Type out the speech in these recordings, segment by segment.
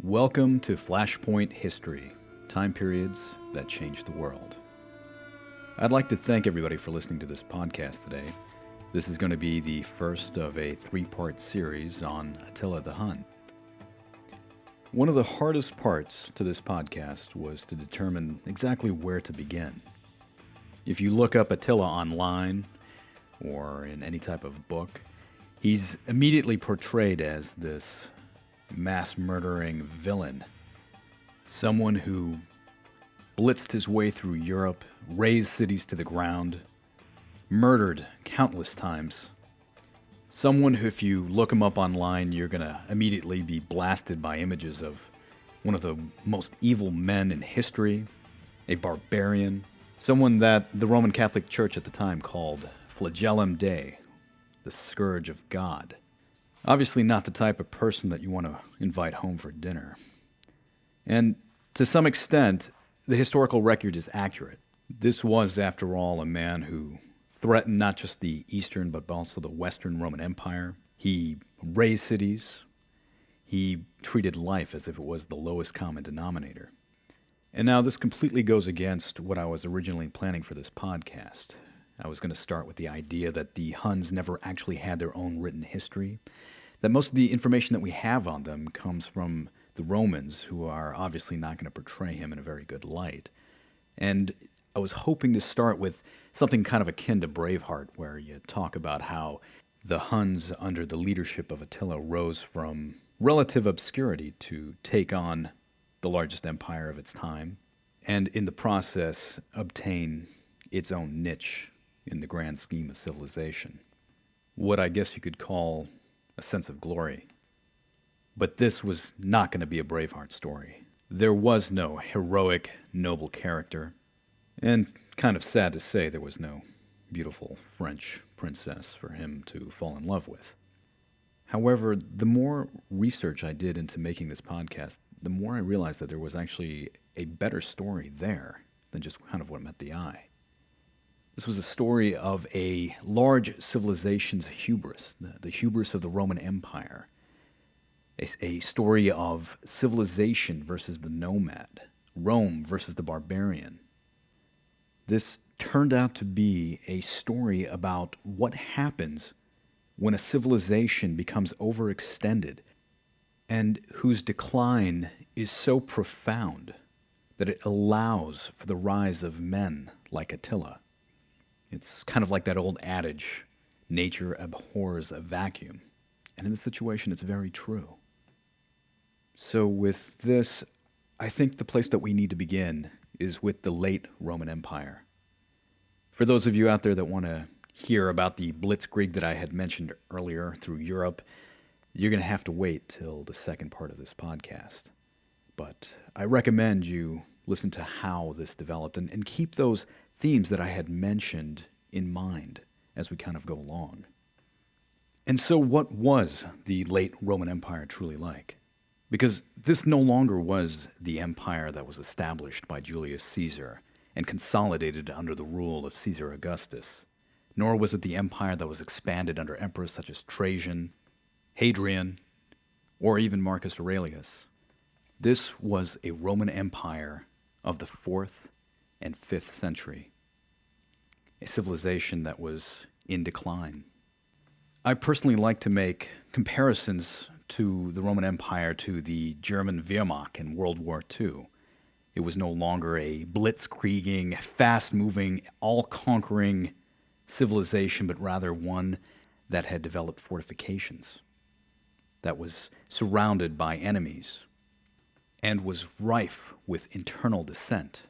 Welcome to Flashpoint History, time periods that changed the world. I'd like to thank everybody for listening to this podcast today. This is going to be the first of a three-part series on Attila the Hun. One of the hardest parts to this podcast was to determine exactly where to begin. If you look up Attila online or in any type of book, he's immediately portrayed as this mass-murdering villain. Someone who blitzed his way through Europe, razed cities to the ground, murdered countless times. Someone who, if you look him up online, you're going to immediately be blasted by images of one of the most evil men in history, a barbarian, someone that the Roman Catholic Church at the time called Flagellum Dei, the Scourge of God. Obviously not the type of person that you want to invite home for dinner. And to some extent, the historical record is accurate. This was, after all, a man who threatened not just the Eastern but also the Western Roman Empire. He razed cities. He treated life as if it was the lowest common denominator. And now this completely goes against what I was originally planning for this podcast. I was going to start with the idea that the Huns never actually had their own written history, that most of the information that we have on them comes from the Romans, who are obviously not going to portray him in a very good light. And I was hoping to start with something kind of akin to Braveheart, where you talk about how the Huns, under the leadership of Attila, rose from relative obscurity to take on the largest empire of its time, and in the process obtain its own niche in the grand scheme of civilization. What I guess you could call a sense of glory. But this was not going to be a Braveheart story. There was no heroic, noble character. And kind of sad to say, there was no beautiful French princess for him to fall in love with. However, the more research I did into making this podcast, the more I realized that there was actually a better story there than just kind of what met the eye. This was a story of a large civilization's hubris, the hubris of the Roman Empire. A story of civilization versus the nomad, Rome versus the barbarian. This turned out to be a story about what happens when a civilization becomes overextended and whose decline is so profound that it allows for the rise of men like Attila. It's kind of like that old adage, nature abhors a vacuum. And in this situation, it's very true. So with this, I think the place that we need to begin is with the late Roman Empire. For those of you out there that want to hear about the blitzkrieg that I had mentioned earlier through Europe, you're going to have to wait till the second part of this podcast. But I recommend you listen to how this developed and keep those themes that I had mentioned in mind as we kind of go along. And so what was the late Roman Empire truly like? Because this no longer was the empire that was established by Julius Caesar and consolidated under the rule of Caesar Augustus, nor was it the empire that was expanded under emperors such as Trajan, Hadrian, or even Marcus Aurelius. This was a Roman Empire of the 4th and 5th century, a civilization that was in decline. I personally like to make comparisons to the Roman Empire to the German Wehrmacht in World War II. It was no longer a blitzkrieging, fast-moving, all-conquering civilization, but rather one that had developed fortifications, that was surrounded by enemies, and was rife with internal dissent.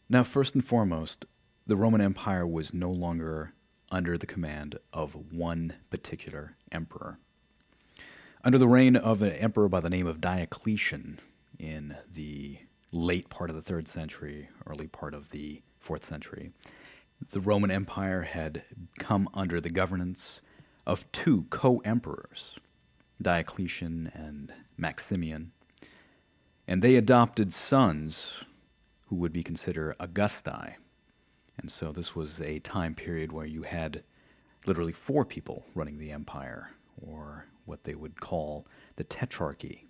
Now, first and foremost, the Roman Empire was no longer under the command of one particular emperor. Under the reign of an emperor by the name of Diocletian in the late part of the 3rd century, early part of the 4th century, the Roman Empire had come under the governance of two co-emperors, Diocletian and Maximian, and they adopted sons who would be considered Augusti. And so this was a time period where you had literally 4 people running the empire, or what they would call the tetrarchy.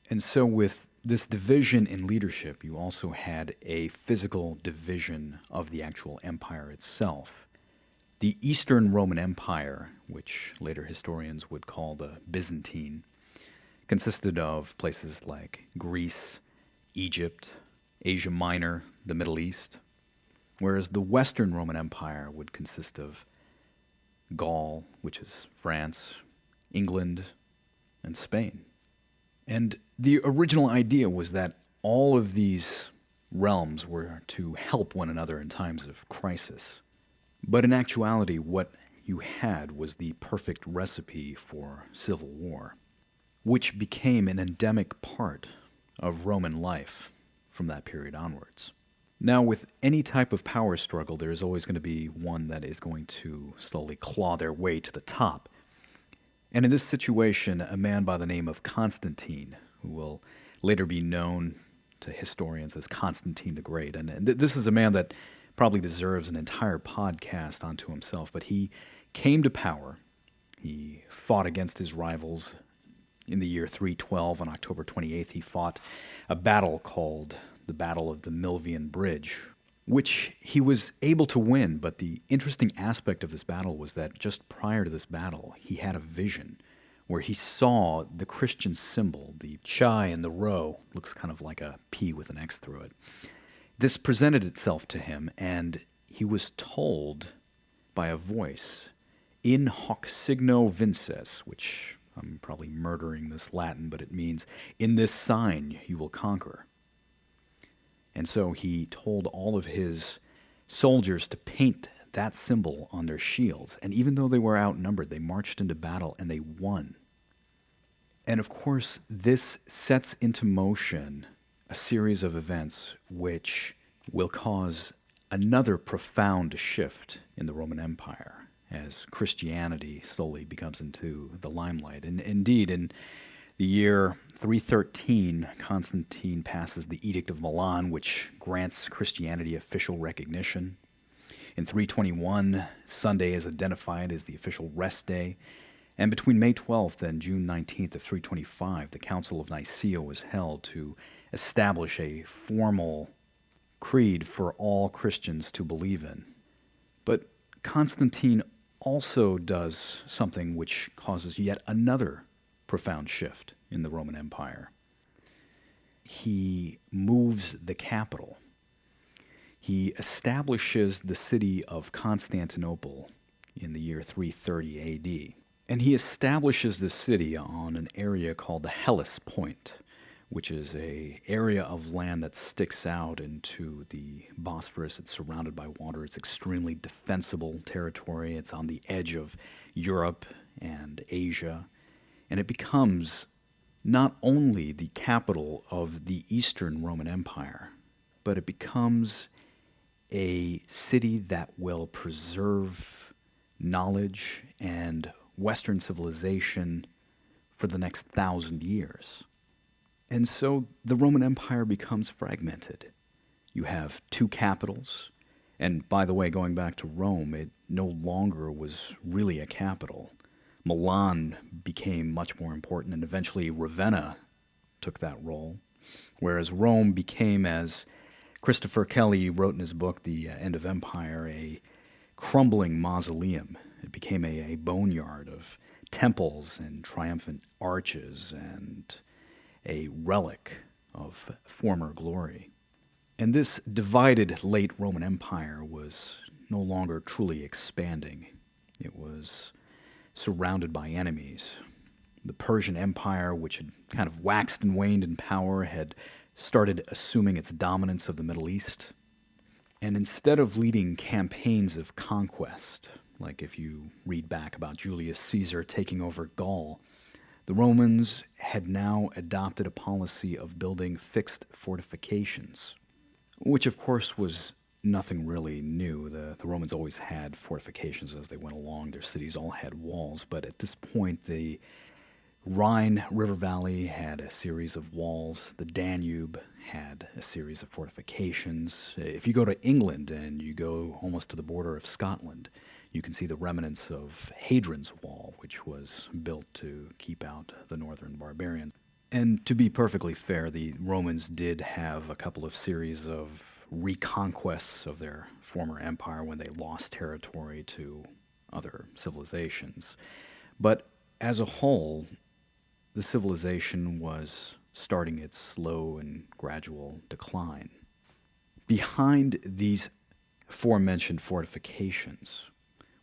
And so with this division in leadership, you also had a physical division of the actual empire itself. The Eastern Roman Empire, which later historians would call the Byzantine, consisted of places like Greece, Egypt, Asia Minor, the Middle East, whereas the Western Roman Empire would consist of Gaul, which is France, England, and Spain. And the original idea was that all of these realms were to help one another in times of crisis. But in actuality, what you had was the perfect recipe for civil war, which became an endemic part of Roman life from that period onwards. Now, with any type of power struggle, there is always going to be one that is going to slowly claw their way to the top. And in this situation, a man by the name of Constantine, who will later be known to historians as Constantine the Great, and this is a man that probably deserves an entire podcast unto himself, but he came to power. He fought against his rivals. In the year 312, on October 28th, he fought a battle called the Battle of the Milvian Bridge, which he was able to win. But the interesting aspect of this battle was that just prior to this battle, he had a vision where he saw the Christian symbol, the chi and the rho, looks kind of like a P with an X through it. This presented itself to him, and he was told by a voice, "In hoc signo vinces," which I'm probably murdering this Latin, but it means, "In this sign you will conquer." And so he told all of his soldiers to paint that symbol on their shields. And even though they were outnumbered, they marched into battle and they won. And of course, this sets into motion a series of events which will cause another profound shift in the Roman Empire as Christianity slowly becomes into the limelight. And indeed, in the year 313, Constantine passes the Edict of Milan, which grants Christianity official recognition. In 321, Sunday is identified as the official rest day. And between May 12th and June 19th of 325, the Council of Nicaea was held to establish a formal creed for all Christians to believe in. But Constantine also does something which causes yet another profound shift in the Roman Empire. He moves the capital. He establishes the city of Constantinople in the year 330 AD. And he establishes the city on an area called the Hellespont, which is an area of land that sticks out into the Bosphorus. It's surrounded by water. It's extremely defensible territory. It's on the edge of Europe and Asia. And it becomes not only the capital of the Eastern Roman Empire, but it becomes a city that will preserve knowledge and Western civilization for the next 1,000 years. And so the Roman Empire becomes fragmented. You have two capitals, and by the way, going back to Rome, it no longer was really a capital. Milan became much more important, and eventually Ravenna took that role, whereas Rome became, as Christopher Kelly wrote in his book, The End of Empire, a crumbling mausoleum. It became a boneyard of temples and triumphant arches and a relic of former glory. And this divided late Roman Empire was no longer truly expanding. It was surrounded by enemies. The Persian Empire, which had kind of waxed and waned in power, had started assuming its dominance of the Middle East. And instead of leading campaigns of conquest, like if you read back about Julius Caesar taking over Gaul, the Romans had now adopted a policy of building fixed fortifications, which of course was nothing really new. The Romans always had fortifications as they went along. Their cities all had walls, but at this point the Rhine River Valley had a series of walls. The Danube had a series of fortifications. If you go to England and you go almost to the border of Scotland, you can see the remnants of Hadrian's Wall, which was built to keep out the northern barbarians. And to be perfectly fair, the Romans did have a couple of series of reconquests of their former empire when they lost territory to other civilizations. But as a whole, the civilization was starting its slow and gradual decline. Behind these aforementioned fortifications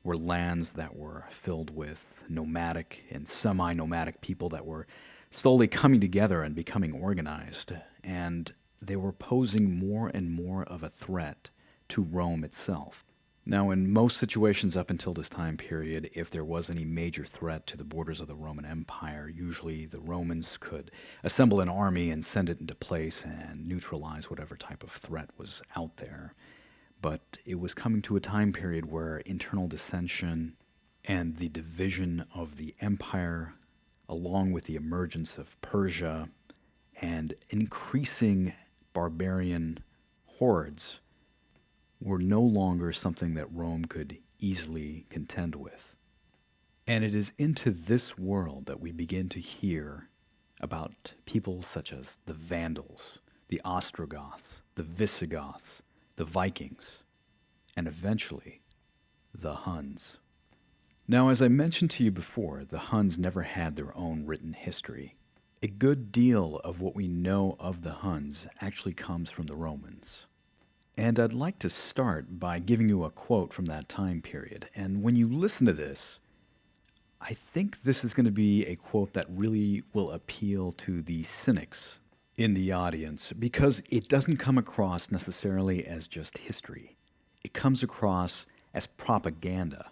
were lands that were filled with nomadic and semi-nomadic people that were slowly coming together and becoming organized, and they were posing more and more of a threat to Rome itself. Now, in most situations up until this time period, if there was any major threat to the borders of the Roman Empire, usually the Romans could assemble an army and send it into place and neutralize whatever type of threat was out there. But it was coming to a time period where internal dissension and the division of the empire, along with the emergence of Persia and increasing barbarian hordes, were no longer something that Rome could easily contend with. And it is into this world that we begin to hear about people such as the Vandals, the Ostrogoths, the Visigoths, the Vikings, and eventually the Huns. Now, as I mentioned to you before, the Huns never had their own written history. A good deal of what we know of the Huns actually comes from the Romans. And I'd like to start by giving you a quote from that time period. And when you listen to this, I think this is going to be a quote that really will appeal to the cynics in the audience, because it doesn't come across necessarily as just history. It comes across as propaganda.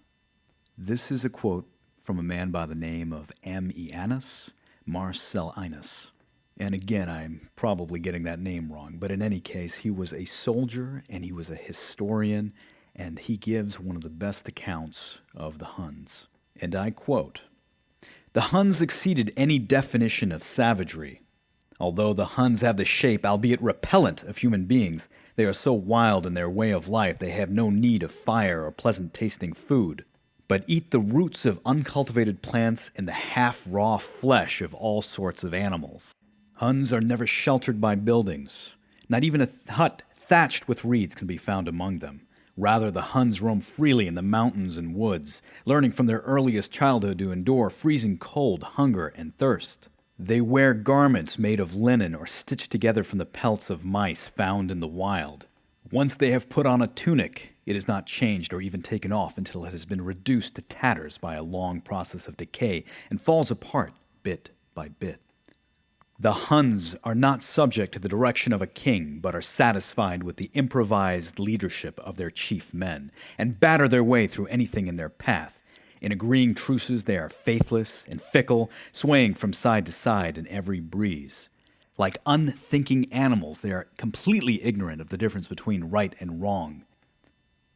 This is a quote from a man by the name of Ammianus Marcellinus. And again, I'm probably getting that name wrong, but in any case, he was a soldier and he was a historian, and he gives one of the best accounts of the Huns. And I quote, "The Huns exceeded any definition of savagery. Although the Huns have the shape, albeit repellent, of human beings, they are so wild in their way of life they have no need of fire or pleasant-tasting food, but eat the roots of uncultivated plants and the half-raw flesh of all sorts of animals. Huns are never sheltered by buildings. Not even a hut thatched with reeds can be found among them. Rather, the Huns roam freely in the mountains and woods, learning from their earliest childhood to endure freezing cold, hunger, and thirst. They wear garments made of linen or stitched together from the pelts of mice found in the wild. Once they have put on a tunic, it is not changed or even taken off until it has been reduced to tatters by a long process of decay and falls apart bit by bit. The Huns are not subject to the direction of a king, but are satisfied with the improvised leadership of their chief men, and batter their way through anything in their path. In agreeing truces, they are faithless and fickle, swaying from side to side in every breeze. Like unthinking animals, they are completely ignorant of the difference between right and wrong.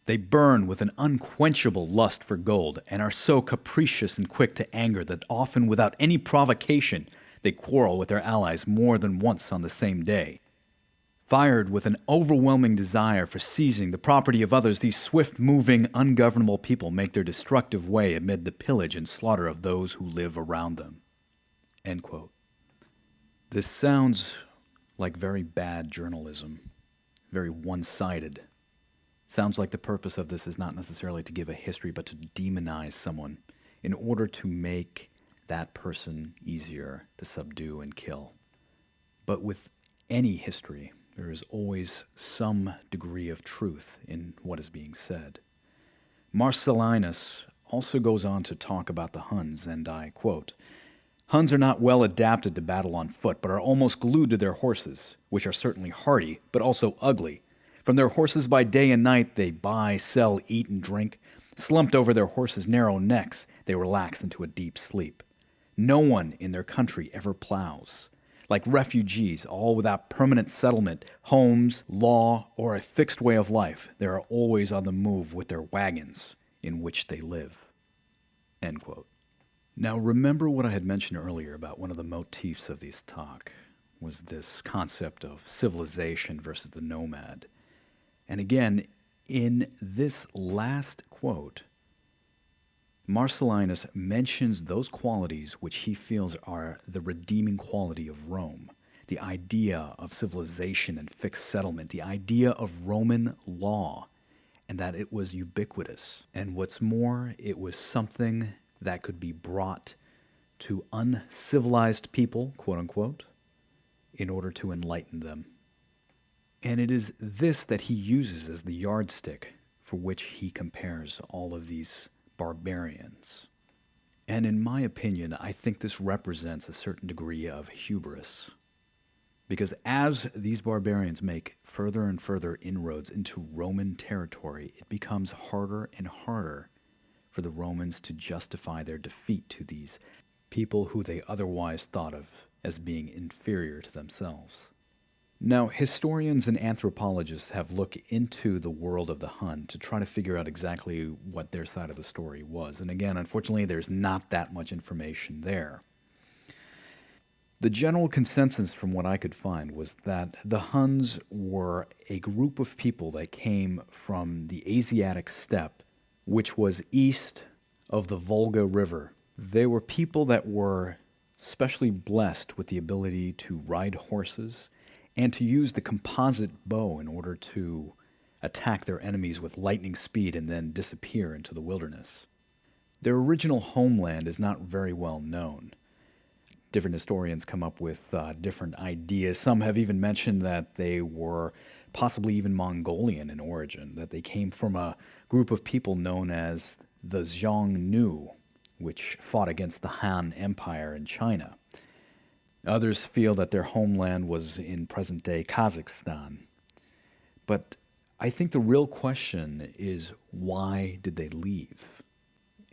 They burn with an unquenchable lust for gold, and are so capricious and quick to anger that often, without any provocation, they quarrel with their allies more than once on the same day. Fired with an overwhelming desire for seizing the property of others, these swift-moving, ungovernable people make their destructive way amid the pillage and slaughter of those who live around them." End quote. This sounds like very bad journalism, very one-sided. Sounds like the purpose of this is not necessarily to give a history, but to demonize someone in order to make that person easier to subdue and kill. But with any history, there is always some degree of truth in what is being said. Marcellinus also goes on to talk about the Huns, and I quote, "Huns are not well adapted to battle on foot, but are almost glued to their horses, which are certainly hardy, but also ugly. From their horses by day and night they buy, sell, eat, and drink. Slumped over their horses' narrow necks, they relax into a deep sleep. No one in their country ever plows. Like refugees, all without permanent settlement, homes, law, or a fixed way of life, they are always on the move with their wagons, in which they live." End quote. Now, remember what I had mentioned earlier about one of the motifs of this talk was this concept of civilization versus the nomad. And again, in this last quote, Marcellinus mentions those qualities which he feels are the redeeming quality of Rome. The idea of civilization and fixed settlement, the idea of Roman law, and that it was ubiquitous. And what's more, it was something that could be brought to uncivilized people, quote unquote, in order to enlighten them. And it is this that he uses as the yardstick for which he compares all of these barbarians. And in my opinion, I think this represents a certain degree of hubris. Because as these barbarians make further and further inroads into Roman territory, it becomes harder and harder for the Romans to justify their defeat to these people who they otherwise thought of as being inferior to themselves. Now, historians and anthropologists have looked into the world of the Hun to try to figure out exactly what their side of the story was. And again, unfortunately, there's not that much information there. The general consensus from what I could find was that the Huns were a group of people that came from the Asiatic steppe, which was east of the Volga River. They were people that were specially blessed with the ability to ride horses and to use the composite bow in order to attack their enemies with lightning speed and then disappear into the wilderness. Their original homeland is not very well known. Different historians come up with different ideas. Some have even mentioned that they were possibly even Mongolian in origin, that they came from a group of people known as the Xiongnu, which fought against the Han Empire in China. Others feel that their homeland was in present-day Kazakhstan. But I think the real question is, why did they leave?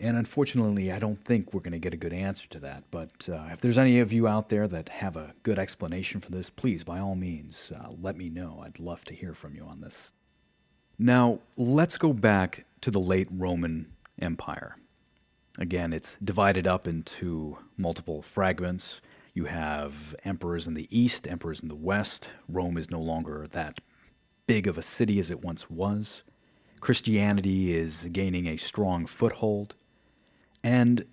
And unfortunately, I don't think we're going to get a good answer to that. But if there's any of you out there that have a good explanation for this, please, by all means, let me know. I'd love to hear from you on this. Now, let's go back to the late Roman Empire. Again, it's divided up into multiple fragments. You have emperors in the east, emperors in the west. Rome is no longer that big of a city as it once was. Christianity is gaining a strong foothold. And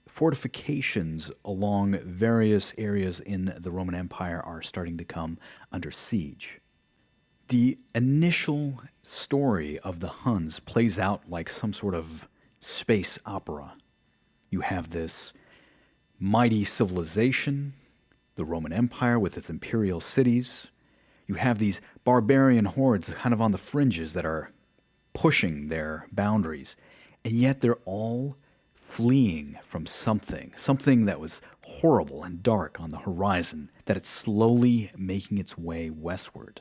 fortifications along various areas in the Roman Empire are starting to come under siege. The initial story of the Huns plays out like some sort of space opera. You have this mighty civilization, the Roman Empire with its imperial cities. You have these barbarian hordes kind of on the fringes that are pushing their boundaries, and yet they're all fleeing from something that was horrible and dark on the horizon, that it's slowly making its way westward.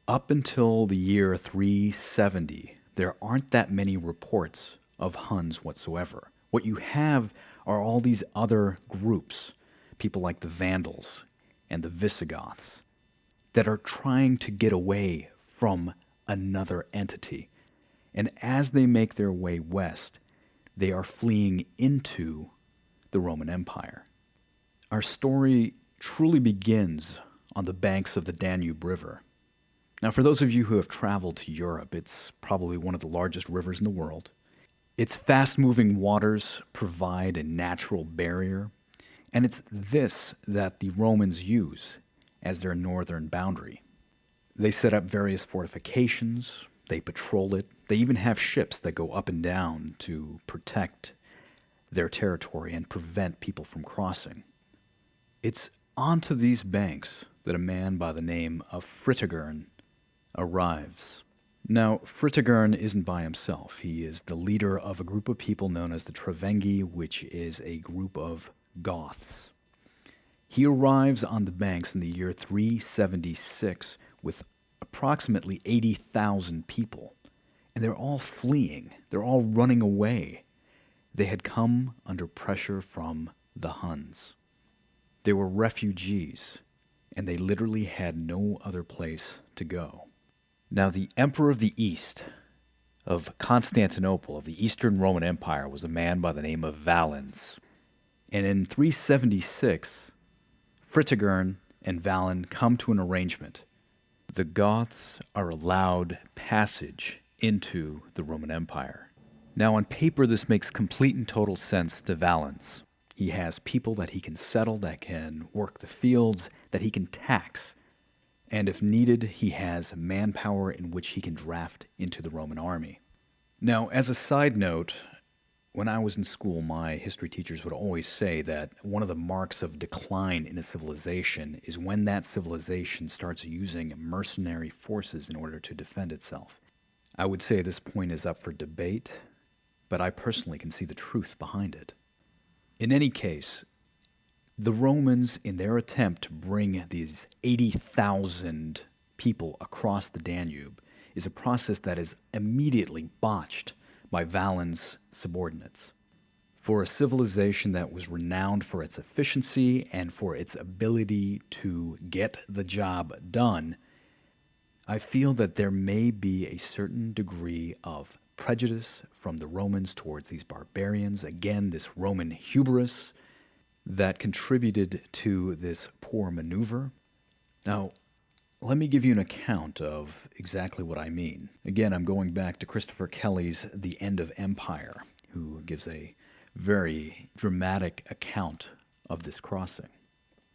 Up until the year 370, there aren't that many reports of Huns whatsoever. What you have are all these other groups, people like the Vandals and the Visigoths, that are trying to get away from another entity. And as they make their way west, they are fleeing into the Roman Empire. Our story truly begins on the banks of the Danube River. Now, for those of you who have traveled to Europe, it's probably one of the largest rivers in the world. Its fast-moving waters provide a natural barrier, and it's this that the Romans use as their northern boundary. They set up various fortifications, they patrol it, they even have ships that go up and down to protect their territory and prevent people from crossing. It's onto these banks that a man by the name of Fritigern arrives. Now, Fritigern isn't by himself. He is the leader of a group of people known as the Trevenghi, which is a group of Goths. He arrives on the banks in the year 376 with approximately 80,000 people, and they're all fleeing. They're all running away. They had come under pressure from the Huns. They were refugees, and they literally had no other place to go. Now, the Emperor of the East, of Constantinople, of the Eastern Roman Empire, was a man by the name of Valens. And in 376, Fritigern and Valen come to an arrangement. The Goths are allowed passage into the Roman Empire. Now, on paper, this makes complete and total sense to Valens. He has people that he can settle, that can work the fields, that he can tax. And if needed, he has manpower in which he can draft into the Roman army. Now, as a side note, when I was in school, my history teachers would always say that one of the marks of decline in a civilization is when that civilization starts using mercenary forces in order to defend itself. I would say this point is up for debate, but I personally can see the truth behind it. In any case, the Romans, in their attempt to bring these 80,000 people across the Danube, is a process that is immediately botched by Valens' subordinates. For a civilization that was renowned for its efficiency and for its ability to get the job done, I feel that there may be a certain degree of prejudice from the Romans towards these barbarians. Again, this Roman hubris that contributed to this poor maneuver. Now, let me give you an account of exactly what I mean. Again, I'm going back to Christopher Kelly's The End of Empire, who gives a very dramatic account of this crossing.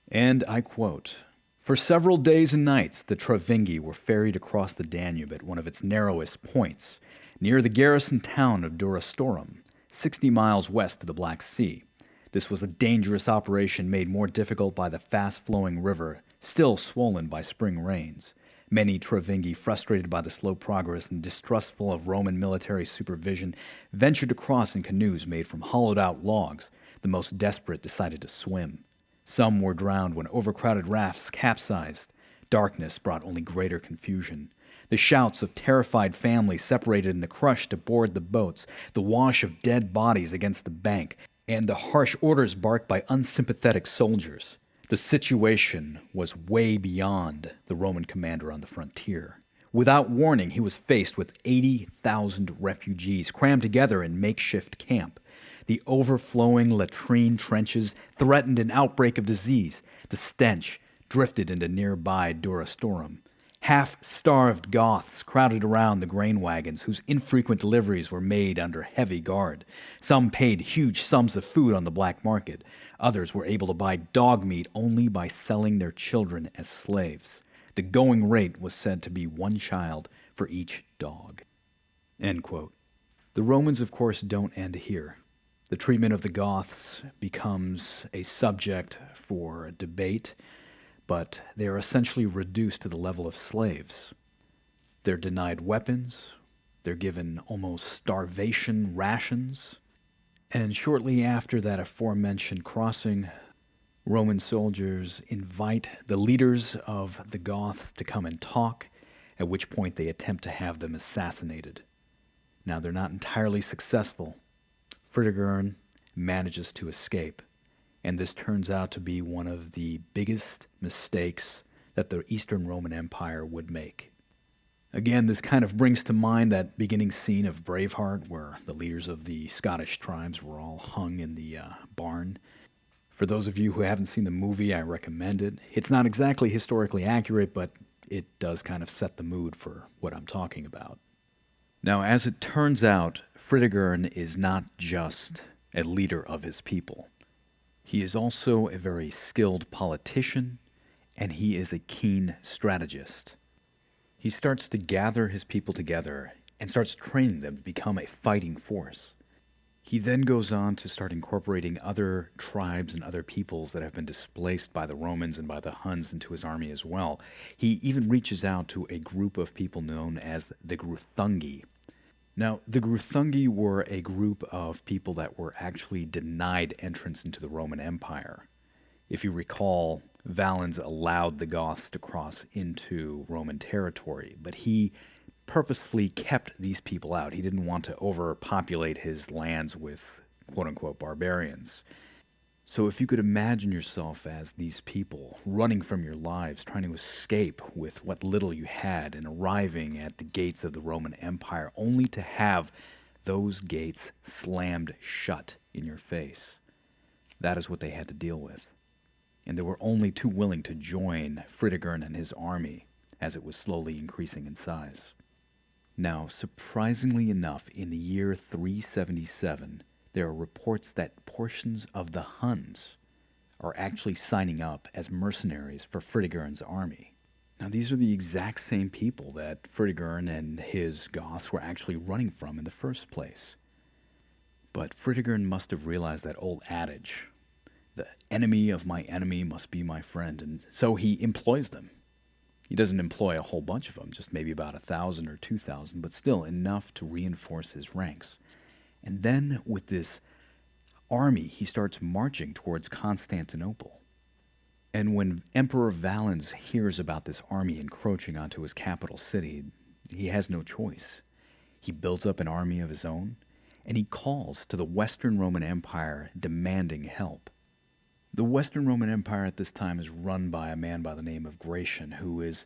And I quote, "For several days and nights, the Trovinghi were ferried across the Danube at one of its narrowest points, near the garrison town of Durostorum, 60 miles west of the Black Sea. This was a dangerous operation made more difficult by the fast-flowing river, still swollen by spring rains. Many Trovinghi, frustrated by the slow progress and distrustful of Roman military supervision, ventured to cross in canoes made from hollowed-out logs. The most desperate decided to swim. Some were drowned when overcrowded rafts capsized. Darkness brought only greater confusion. The shouts of terrified families separated in the crush to board the boats, the wash of dead bodies against the bank, and the harsh orders barked by unsympathetic soldiers. The situation was way beyond the Roman commander on the frontier. Without warning, he was faced with 80,000 refugees crammed together in makeshift camp. The overflowing latrine trenches threatened an outbreak of disease. The stench drifted into nearby Durostorum. Half-starved Goths crowded around the grain wagons, whose infrequent deliveries were made under heavy guard. Some paid huge sums of food on the black market. Others were able to buy dog meat only by selling their children as slaves. The going rate was said to be 1 child for each dog." End quote. The Romans, of course, don't end here. The treatment of the Goths becomes a subject for debate, but they are essentially reduced to the level of slaves. They're denied weapons, they're given almost starvation rations, and shortly after that aforementioned crossing, Roman soldiers invite the leaders of the Goths to come and talk, at which point they attempt to have them assassinated. Now, they're not entirely successful. Fritigern manages to escape, and this turns out to be one of the biggest mistakes that the Eastern Roman Empire would make. Again, this kind of brings to mind that beginning scene of Braveheart where the leaders of the Scottish tribes were all hung in the barn. For those of you who haven't seen the movie, I recommend it. It's not exactly historically accurate, but it does kind of set the mood for what I'm talking about. Now, as it turns out, Fritigern is not just a leader of his people. He is also a very skilled politician, and he is a keen strategist. He starts to gather his people together and starts training them to become a fighting force. He then goes on to start incorporating other tribes and other peoples that have been displaced by the Romans and by the Huns into his army as well. He even reaches out to a group of people known as the Guru Thungi. Now, the Guru Thungi were a group of people that were actually denied entrance into the Roman Empire. If you recall, Valens allowed the Goths to cross into Roman territory, but he purposely kept these people out. He didn't want to overpopulate his lands with quote-unquote barbarians. So if you could imagine yourself as these people running from your lives, trying to escape with what little you had and arriving at the gates of the Roman Empire only to have those gates slammed shut in your face, that is what they had to deal with. And they were only too willing to join Fritigern and his army as it was slowly increasing in size. Now, surprisingly enough, in the year 377, there are reports that portions of the Huns are actually signing up as mercenaries for Fritigern's army. Now, these are the exact same people that Fritigern and his Goths were actually running from in the first place. But Fritigern must have realized that old adage, the enemy of my enemy must be my friend, and so he employs them. He doesn't employ a whole bunch of them, just maybe about 1,000 or 2,000, but still enough to reinforce his ranks. And then with this army, he starts marching towards Constantinople. And when Emperor Valens hears about this army encroaching onto his capital city, he has no choice. He builds up an army of his own, and he calls to the Western Roman Empire demanding help. The Western Roman Empire at this time is run by a man by the name of Gratian, who is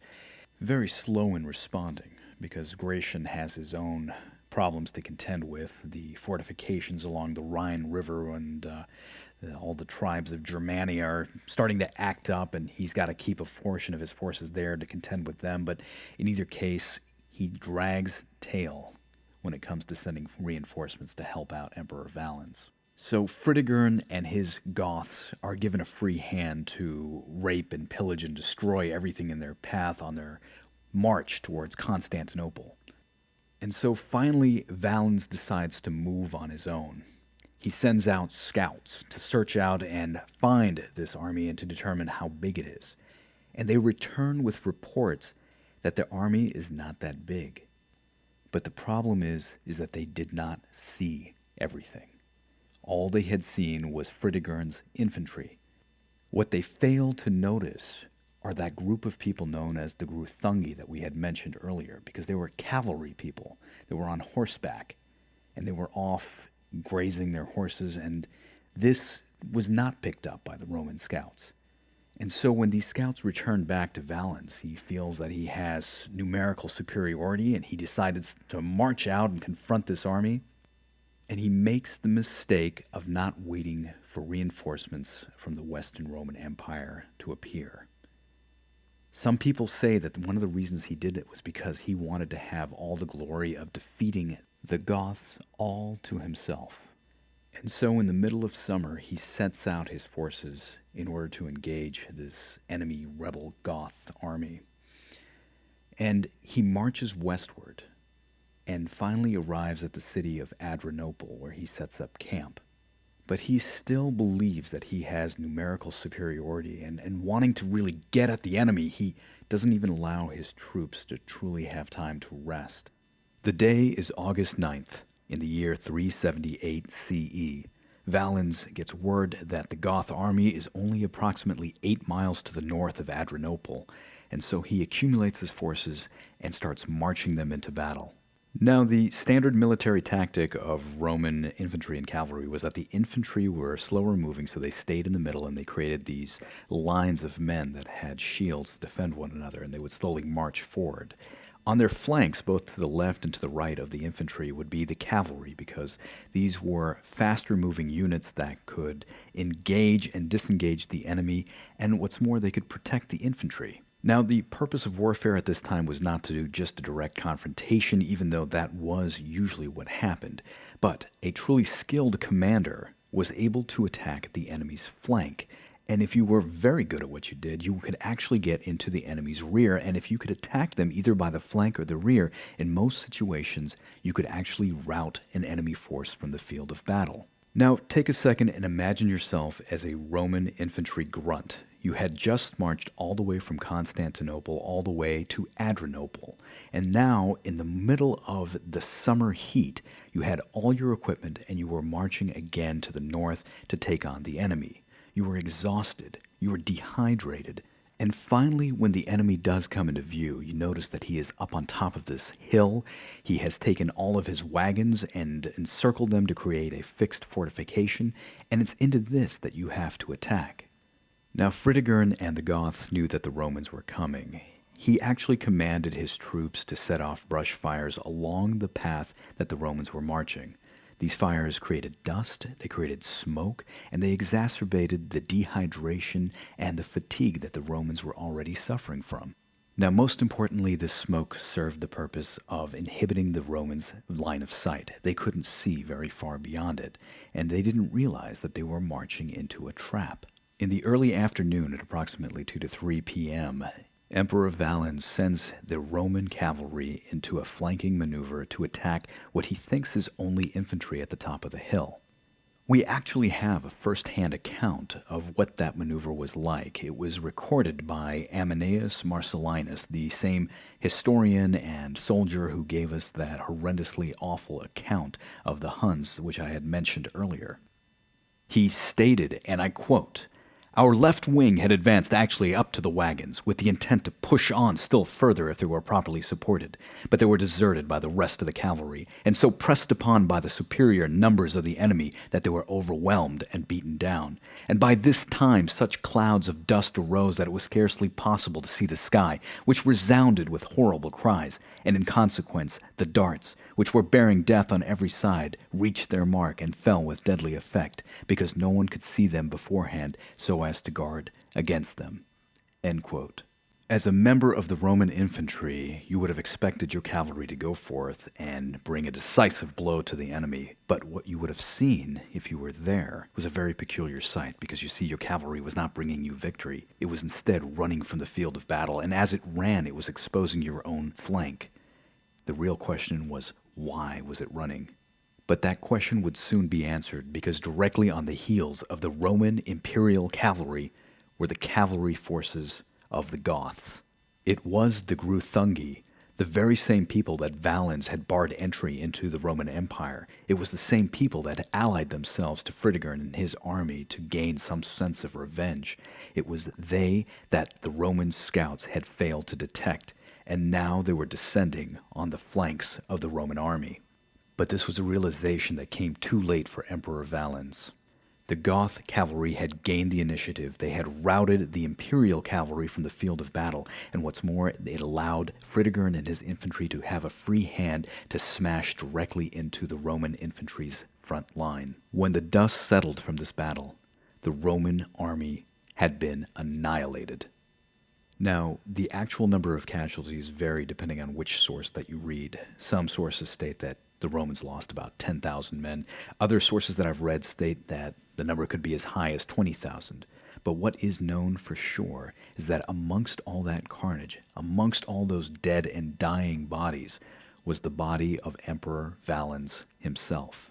very slow in responding, because Gratian has his own problems to contend with. The fortifications along the Rhine River and all the tribes of Germania are starting to act up, and he's got to keep a portion of his forces there to contend with them. But in either case, he drags tail when it comes to sending reinforcements to help out Emperor Valens. So Fritigern and his Goths are given a free hand to rape and pillage and destroy everything in their path on their march towards Constantinople. And so finally, Valens decides to move on his own. He sends out scouts to search out and find this army and to determine how big it is. And they return with reports that the army is not that big. But the problem is that they did not see everything. All they had seen was Fritigern's infantry. What they failed to notice are that group of people known as the Guru Thungi that we had mentioned earlier, because they were cavalry people. They were on horseback, and they were off grazing their horses, and this was not picked up by the Roman scouts. And so when these scouts return back to Valens, he feels that he has numerical superiority, and he decided to march out and confront this army. And he makes the mistake of not waiting for reinforcements from the Western Roman Empire to appear. Some people say that one of the reasons he did it was because he wanted to have all the glory of defeating the Goths all to himself. And so in the middle of summer, he sets out his forces in order to engage this enemy rebel Goth army. And he marches westward and finally arrives at the city of Adernopol, where he sets up camp. But he still believes that he has numerical superiority, and wanting to really get at the enemy, he doesn't even allow his troops to truly have time to rest. The day is August 9th, in the year 378 CE. Valens gets word that the Goth army is only approximately 8 miles to the north of Adernopol, and so he accumulates his forces and starts marching them into battle. Now, the standard military tactic of Roman infantry and cavalry was that the infantry were slower moving, so they stayed in the middle, and they created these lines of men that had shields to defend one another, and they would slowly march forward. On their flanks, both to the left and to the right of the infantry, would be the cavalry, because these were faster-moving units that could engage and disengage the enemy, and what's more, they could protect the infantry. Now, the purpose of warfare at this time was not to do just a direct confrontation, even though that was usually what happened, but a truly skilled commander was able to attack the enemy's flank. And if you were very good at what you did, you could actually get into the enemy's rear, and if you could attack them either by the flank or the rear, in most situations, you could actually rout an enemy force from the field of battle. Now, take a second and imagine yourself as a Roman infantry grunt. You had just marched all the way from Constantinople all the way to Adernopol, and now, in the middle of the summer heat, you had all your equipment and you were marching again to the north to take on the enemy. You were exhausted, you were dehydrated, and finally, when the enemy does come into view, you notice that he is up on top of this hill. He has taken all of his wagons and encircled them to create a fixed fortification, and it's into this that you have to attack. Now, Fritigern and the Goths knew that the Romans were coming. He actually commanded his troops to set off brush fires along the path that the Romans were marching. These fires created dust, they created smoke, and they exacerbated the dehydration and the fatigue that the Romans were already suffering from. Now, most importantly, the smoke served the purpose of inhibiting the Romans' line of sight. They couldn't see very far beyond it, and they didn't realize that they were marching into a trap. In the early afternoon, at approximately 2 to 3 p.m., Emperor Valens sends the Roman cavalry into a flanking maneuver to attack what he thinks is only infantry at the top of the hill. We actually have a first-hand account of what that maneuver was like. It was recorded by Ammianus Marcellinus, the same historian and soldier who gave us that horrendously awful account of the Huns, which I had mentioned earlier. He stated, and I quote, "Our left wing had advanced actually up to the wagons, with the intent to push on still further if they were properly supported, but they were deserted by the rest of the cavalry, and so pressed upon by the superior numbers of the enemy that they were overwhelmed and beaten down. And by this time such clouds of dust arose that it was scarcely possible to see the sky, which resounded with horrible cries, and in consequence the darts, which were bearing death on every side, reached their mark and fell with deadly effect, because no one could see them beforehand so as to guard against them." End quote. As a member of the Roman infantry, you would have expected your cavalry to go forth and bring a decisive blow to the enemy, but what you would have seen, if you were there, was a very peculiar sight, because you see your cavalry was not bringing you victory. It was instead running from the field of battle, and as it ran, it was exposing your own flank. The real question was, why was it running? But that question would soon be answered, because directly on the heels of the Roman imperial cavalry were the cavalry forces of the Goths. It was the Guru Thungi, the very same people that Valens had barred entry into the Roman Empire. It was the same people that had allied themselves to Fritigern and his army to gain some sense of revenge. It was they that the Roman scouts had failed to detect, and now they were descending on the flanks of the Roman army. But this was a realization that came too late for Emperor Valens. The Goth cavalry had gained the initiative. They had routed the imperial cavalry from the field of battle, and what's more, it allowed Fritigern and his infantry to have a free hand to smash directly into the Roman infantry's front line. When the dust settled from this battle, the Roman army had been annihilated. Now, the actual number of casualties vary depending on which source that you read. Some sources state that the Romans lost about 10,000 men. Other sources that I've read state that the number could be as high as 20,000. But what is known for sure is that amongst all that carnage, amongst all those dead and dying bodies, was the body of Emperor Valens himself.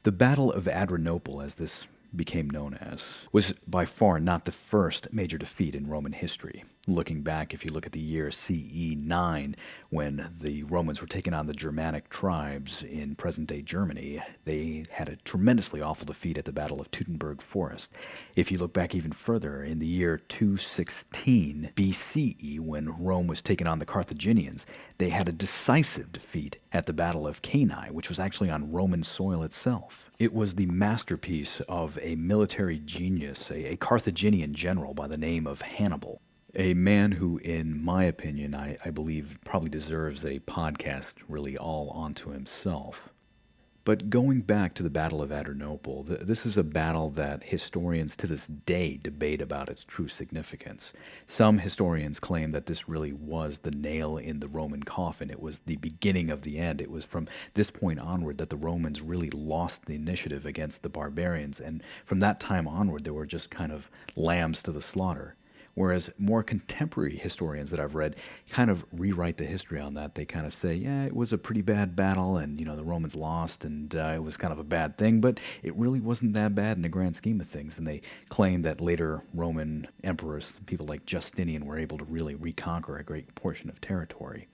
The Battle of Adernopol, as this became known as, was by far not the first major defeat in Roman history. Looking back, if you look at the year CE 9, when the Romans were taking on the Germanic tribes in present-day Germany, they had a tremendously awful defeat at the Battle of Teutoburg Forest. If you look back even further, in the year 216 BCE, when Rome was taking on the Carthaginians, they had a decisive defeat at the Battle of Cannae, which was actually on Roman soil itself. It was the masterpiece of a military genius, a Carthaginian general by the name of Hannibal. A man who, in my opinion, I believe probably deserves a podcast really all onto himself. But going back to the Battle of Adernopol, this is a battle that historians to this day debate about its true significance. Some historians claim that this really was the nail in the Roman coffin. It was the beginning of the end. It was from this point onward that the Romans really lost the initiative against the barbarians, and from that time onward they were just kind of lambs to the slaughter. Whereas more contemporary historians that I've read kind of rewrite the history on that. They kind of say, yeah, it was a pretty bad battle, and the Romans lost, and it was kind of a bad thing, but it really wasn't that bad in the grand scheme of things. And they claim that later Roman emperors, people like Justinian, were able to really reconquer a great portion of territory.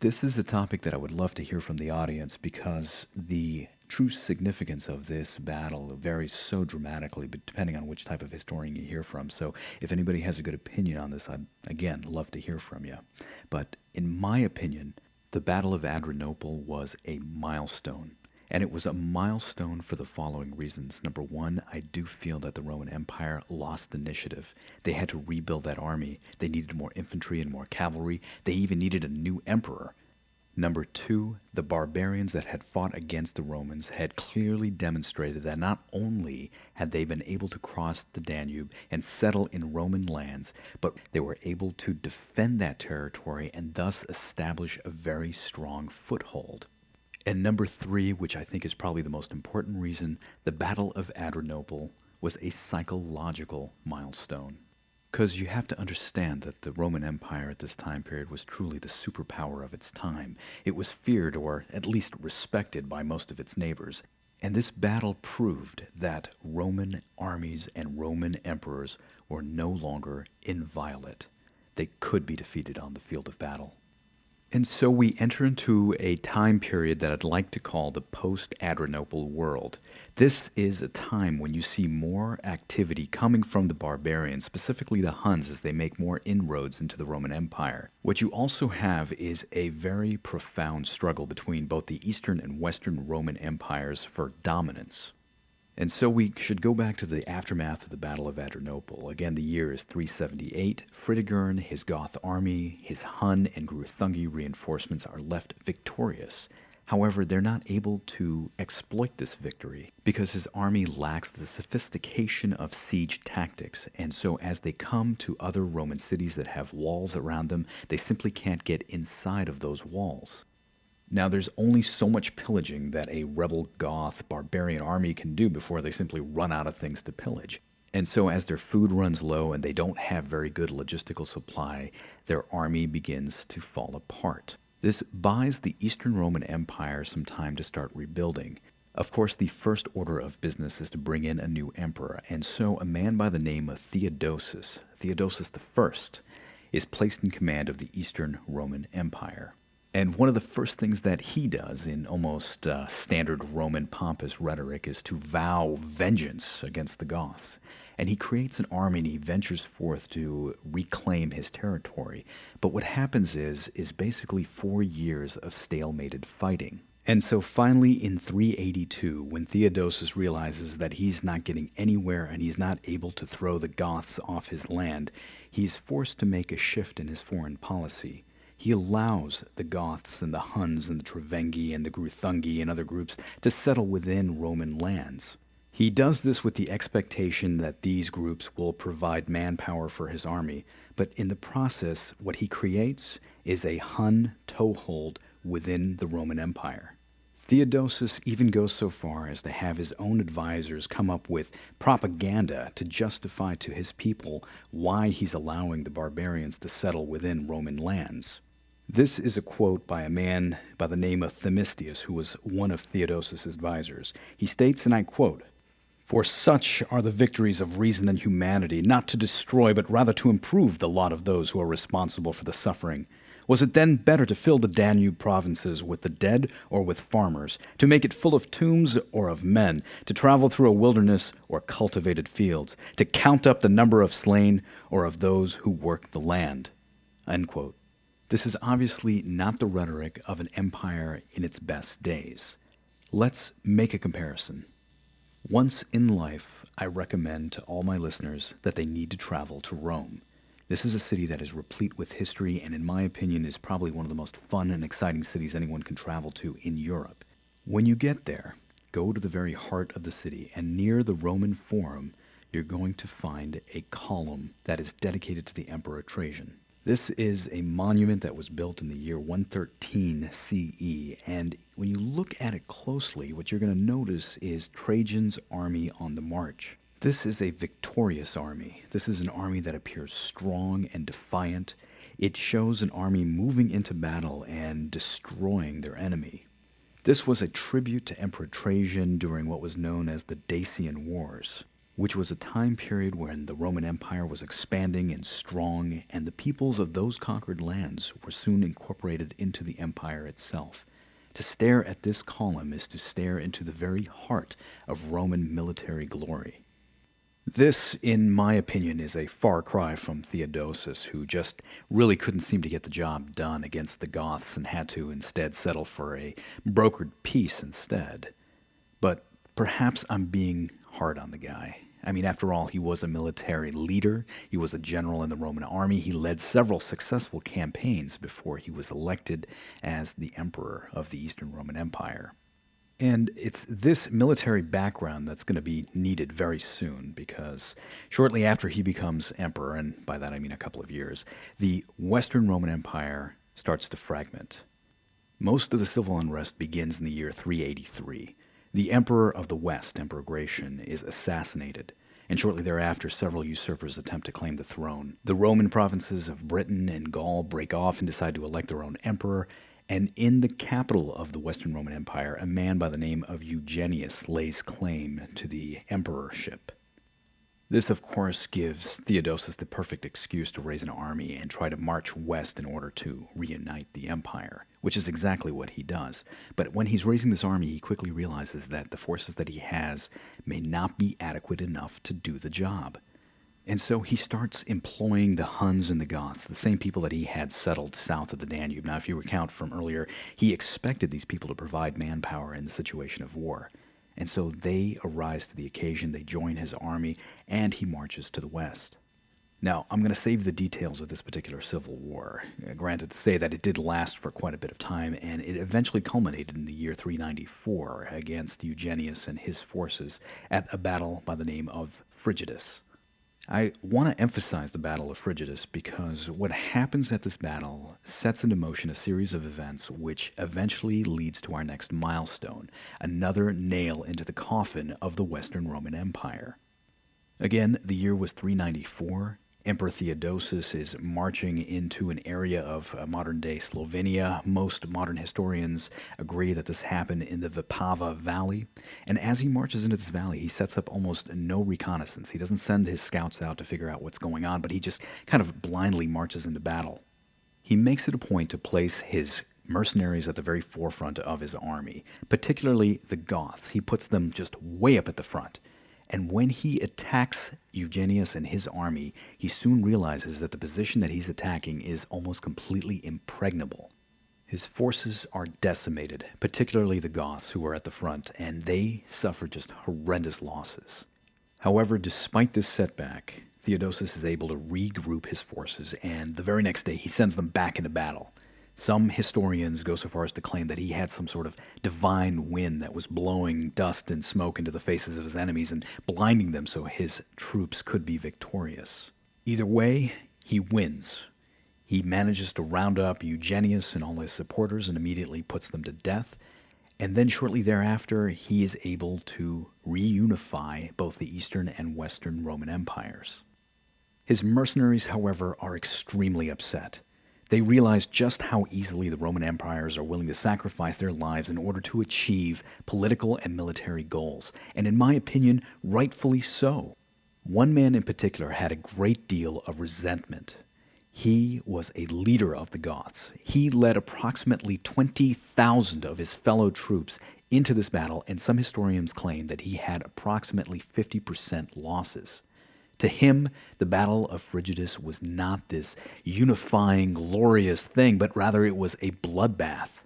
This is a topic that I would love to hear from the audience, because the true significance of this battle varies so dramatically, but depending on which type of historian you hear from. So if anybody has a good opinion on this, I'd, again, love to hear from you. But in my opinion, the Battle of Adernopol was a milestone. And it was a milestone for the following reasons. Number one, I do feel that the Roman Empire lost initiative. They had to rebuild that army. They needed more infantry and more cavalry. They even needed a new emperor. Number 2, the barbarians that had fought against the Romans had clearly demonstrated that not only had they been able to cross the Danube and settle in Roman lands, but they were able to defend that territory and thus establish a very strong foothold. And number 3, which I think is probably the most important reason, the Battle of Adernopol was a psychological milestone. Because you have to understand that the Roman Empire at this time period was truly the superpower of its time. It was feared, or at least respected, by most of its neighbors. And this battle proved that Roman armies and Roman emperors were no longer inviolate. They could be defeated on the field of battle. And so we enter into a time period that I'd like to call the post-Adrenopal world. This is a time when you see more activity coming from the barbarians, specifically the Huns, as they make more inroads into the Roman Empire. What you also have is a very profound struggle between both the Eastern and Western Roman empires for dominance. And so we should go back to the aftermath of the Battle of Adernopol. Again, the year is 378. Fritigern, his Goth army, his Hun and Guru Thungi reinforcements are left victorious. However, they're not able to exploit this victory because his army lacks the sophistication of siege tactics. And so as they come to other Roman cities that have walls around them, they simply can't get inside of those walls. Now, there's only so much pillaging that a rebel Goth barbarian army can do before they simply run out of things to pillage. And so as their food runs low and they don't have very good logistical supply, their army begins to fall apart. This buys the Eastern Roman Empire some time to start rebuilding. Of course, the first order of business is to bring in a new emperor, and so a man by the name of Theodosis I, is placed in command of the Eastern Roman Empire. And one of the first things that he does in almost standard Roman pompous rhetoric is to vow vengeance against the Goths. And he creates an army and he ventures forth to reclaim his territory. But what happens is basically 4 years of stalemated fighting. And so finally in 382, when Theodosis realizes that he's not getting anywhere and he's not able to throw the Goths off his land, he's forced to make a shift in his foreign policy. He allows the Goths and the Huns and the Trevenghi and the Guru Thungi and other groups to settle within Roman lands. He does this with the expectation that these groups will provide manpower for his army, but in the process, what he creates is a Hun toehold within the Roman Empire. Theodosis even goes so far as to have his own advisors come up with propaganda to justify to his people why he's allowing the barbarians to settle within Roman lands. This is a quote by a man by the name of Themistius, who was one of Theodosius' advisors. He states, and I quote, "For such are the victories of reason and humanity, not to destroy, but rather to improve the lot of those who are responsible for the suffering. Was it then better to fill the Danube provinces with the dead or with farmers, to make it full of tombs or of men, to travel through a wilderness or cultivated fields, to count up the number of slain or of those who worked the land?" End quote. This is obviously not the rhetoric of an empire in its best days. Let's make a comparison. Once in life, I recommend to all my listeners that they need to travel to Rome. This is a city that is replete with history and in my opinion is probably one of the most fun and exciting cities anyone can travel to in Europe. When you get there, go to the very heart of the city and near the Roman Forum, you're going to find a column that is dedicated to the Emperor Trajan. This is a monument that was built in the year 113 CE, and when you look at it closely, what you're going to notice is Trajan's army on the march. This is a victorious army. This is an army that appears strong and defiant. It shows an army moving into battle and destroying their enemy. This was a tribute to Emperor Trajan during what was known as the Dacian Wars, which was a time period when the Roman Empire was expanding and strong, and the peoples of those conquered lands were soon incorporated into the empire itself. To stare at this column is to stare into the very heart of Roman military glory. This, in my opinion, is a far cry from Theodosis, who just really couldn't seem to get the job done against the Goths and had to instead settle for a brokered peace instead. But perhaps I'm being hard on the guy. I mean, after all, he was a military leader. He was a general in the Roman army. He led several successful campaigns before he was elected as the emperor of the Eastern Roman Empire. And it's this military background that's going to be needed very soon, because shortly after he becomes emperor, and by that I mean a couple of years, the Western Roman Empire starts to fragment. Most of the civil unrest begins in the year 383. The emperor of the West, Emperor Gratian, is assassinated, and shortly thereafter several usurpers attempt to claim the throne. The Roman provinces of Britain and Gaul break off and decide to elect their own emperor, and in the capital of the Western Roman Empire, a man by the name of Eugenius lays claim to the emperorship. This, of course, gives Theodosis the perfect excuse to raise an army and try to march west in order to reunite the empire, which is exactly what he does. But when he's raising this army, he quickly realizes that the forces that he has may not be adequate enough to do the job. And so he starts employing the Huns and the Goths, the same people that he had settled south of the Danube. Now, if you recount from earlier, he expected these people to provide manpower in the situation of war. And so they arise to the occasion, they join his army, and he marches to the west. Now, I'm going to save the details of this particular civil war. Granted to say that it did last for quite a bit of time, and it eventually culminated in the year 394 against Eugenius and his forces at a battle by the name of Frigidus. I want to emphasize the Battle of Frigidus because what happens at this battle sets into motion a series of events which eventually leads to our next milestone, another nail into the coffin of the Western Roman Empire. Again, the year was 394. Emperor Theodosis is marching into an area of modern-day Slovenia. Most modern historians agree that this happened in the Vipava Valley. And as he marches into this valley, he sets up almost no reconnaissance. He doesn't send his scouts out to figure out what's going on, but he just kind of blindly marches into battle. He makes it a point to place his mercenaries at the very forefront of his army, particularly the Goths. He puts them just way up at the front. And when he attacks Eugenius and his army, he soon realizes that the position that he's attacking is almost completely impregnable. His forces are decimated, particularly the Goths who are at the front, and they suffer just horrendous losses. However, despite this setback, Theodosius is able to regroup his forces, and the very next day he sends them back into battle. Some historians go so far as to claim that he had some sort of divine wind that was blowing dust and smoke into the faces of his enemies and blinding them so his troops could be victorious. Either way, he wins. He manages to round up Eugenius and all his supporters and immediately puts them to death. And then shortly thereafter, he is able to reunify both the Eastern and Western Roman empires. His mercenaries, however, are extremely upset. They realize just how easily the Roman empires are willing to sacrifice their lives in order to achieve political and military goals, and in my opinion, rightfully so. One man in particular had a great deal of resentment. He was a leader of the Goths. He led approximately 20,000 of his fellow troops into this battle, and some historians claim that he had approximately 50% losses. To him, the Battle of Frigidus was not this unifying, glorious thing, but rather it was a bloodbath.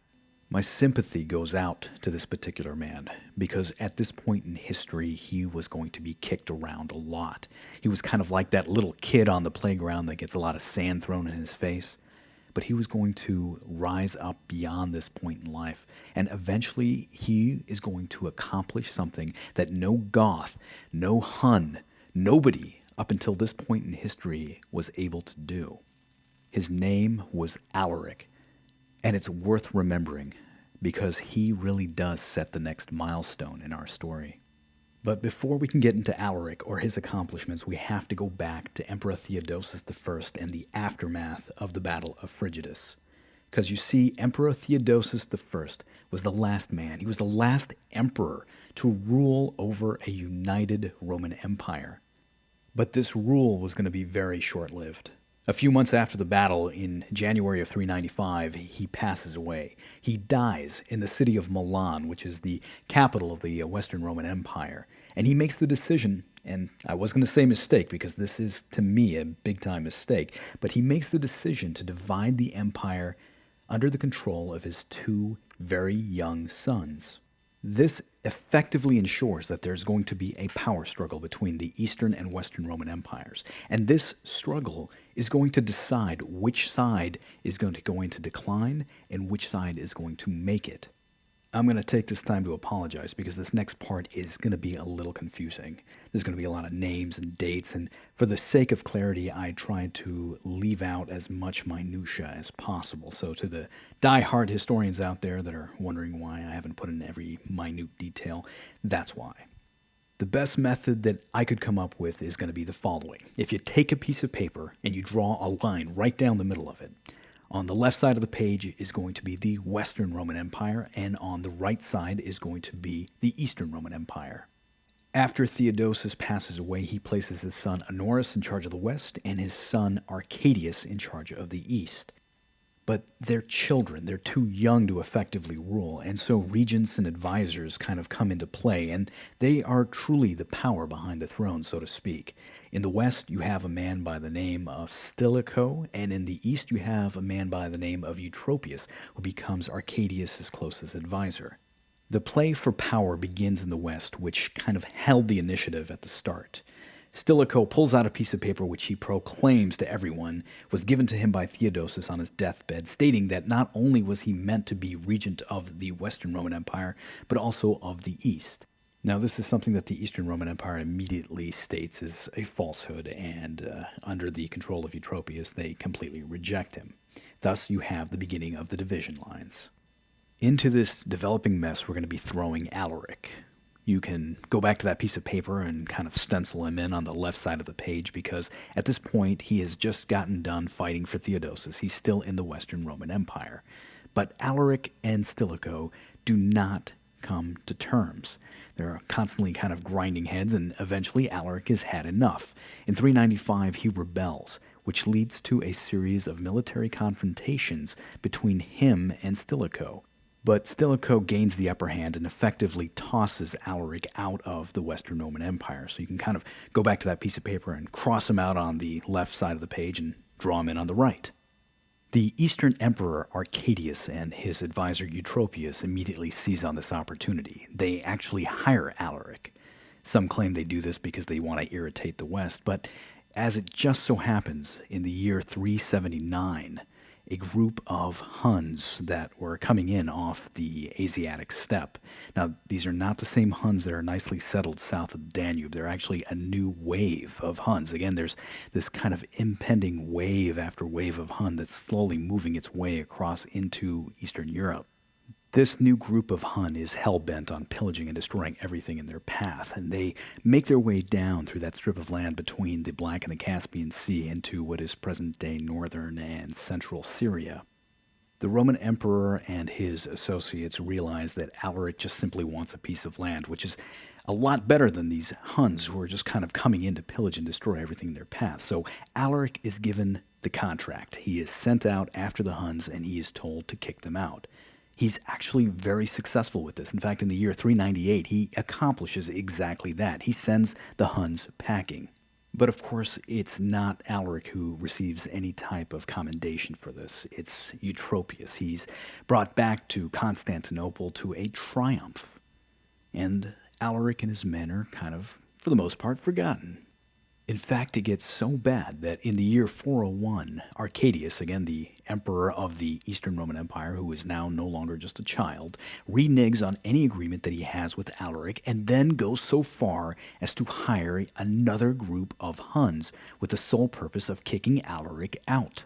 My sympathy goes out to this particular man, because at this point in history, he was going to be kicked around a lot. He was kind of like that little kid on the playground that gets a lot of sand thrown in his face. But he was going to rise up beyond this point in life, and eventually he is going to accomplish something that no Goth, no Hun, nobody up until this point in history was able to do. His name was Alaric, and it's worth remembering because he really does set the next milestone in our story. But before we can get into Alaric or his accomplishments, we have to go back to Emperor Theodosis I and the aftermath of the Battle of Frigidus. Because you see, Emperor Theodosis I was the last man. He was the last emperor to rule over a united Roman Empire. But this rule was going to be very short-lived. A few months after the battle, in January of 395, he passes away. He dies in the city of Milan, which is the capital of the Western Roman Empire. And he makes the decision, and I was going to say mistake because this is, to me, a big-time mistake, but he makes the decision to divide the empire under the control of his two very young sons. This effectively ensures that there's going to be a power struggle between the Eastern and Western Roman empires. And this struggle is going to decide which side is going to go into decline and which side is going to make it. I'm going to take this time to apologize because this next part is going to be a little confusing. There's going to be a lot of names and dates, and for the sake of clarity, I tried to leave out as much minutia as possible. So to the die-hard historians out there that are wondering why I haven't put in every minute detail, that's why. The best method that I could come up with is going to be the following. If you take a piece of paper and you draw a line right down the middle of it, on the left side of the page is going to be the Western Roman Empire, and on the right side is going to be the Eastern Roman Empire. After Theodosis passes away, he places his son Honorius in charge of the West and his son Arcadius in charge of the East. But they're children, they're too young to effectively rule, and so regents and advisors kind of come into play, and they are truly the power behind the throne, so to speak. In the West, you have a man by the name of Stilicho, and in the East, you have a man by the name of Eutropius, who becomes Arcadius' closest advisor. The play for power begins in the West, which kind of held the initiative at the start. Stilicho pulls out a piece of paper which he proclaims to everyone was given to him by Theodosis on his deathbed, stating that not only was he meant to be regent of the Western Roman Empire, but also of the East. Now, this is something that the Eastern Roman Empire immediately states is a falsehood, and under the control of Eutropius, they completely reject him. Thus, you have the beginning of the division lines. Into this developing mess, we're going to be throwing Alaric. You can go back to that piece of paper and kind of stencil him in on the left side of the page because at this point he has just gotten done fighting for Theodosis. He's still in the Western Roman Empire. But Alaric and Stilicho do not come to terms. They're constantly kind of grinding heads, and eventually Alaric has had enough. In 395 he rebels, which leads to a series of military confrontations between him and Stilicho. But Stilicho gains the upper hand and effectively tosses Alaric out of the Western Roman Empire. So you can kind of go back to that piece of paper and cross him out on the left side of the page and draw him in on the right. The Eastern Emperor Arcadius and his advisor Eutropius immediately seize on this opportunity. They actually hire Alaric. Some claim they do this because they want to irritate the West, but as it just so happens, in the year 379, a group of Huns that were coming in off the Asiatic steppe. Now, these are not the same Huns that are nicely settled south of the Danube. They're actually a new wave of Huns. Again, there's this kind of impending wave after wave of Hun that's slowly moving its way across into Eastern Europe. This new group of Hun is hell-bent on pillaging and destroying everything in their path, and they make their way down through that strip of land between the Black and the Caspian Sea into what is present-day northern and central Syria. The Roman emperor and his associates realize that Alaric just simply wants a piece of land, which is a lot better than these Huns who are just kind of coming in to pillage and destroy everything in their path. So Alaric is given the contract. He is sent out after the Huns, and he is told to kick them out. He's actually very successful with this. In fact, in the year 398, he accomplishes exactly that. He sends the Huns packing. But of course, it's not Alaric who receives any type of commendation for this. It's Eutropius. He's brought back to Constantinople to a triumph. And Alaric and his men are kind of, for the most part, forgotten. In fact, it gets so bad that in the year 401, Arcadius, again the emperor of the Eastern Roman Empire, who is now no longer just a child, reneges on any agreement that he has with Alaric and then goes so far as to hire another group of Huns with the sole purpose of kicking Alaric out.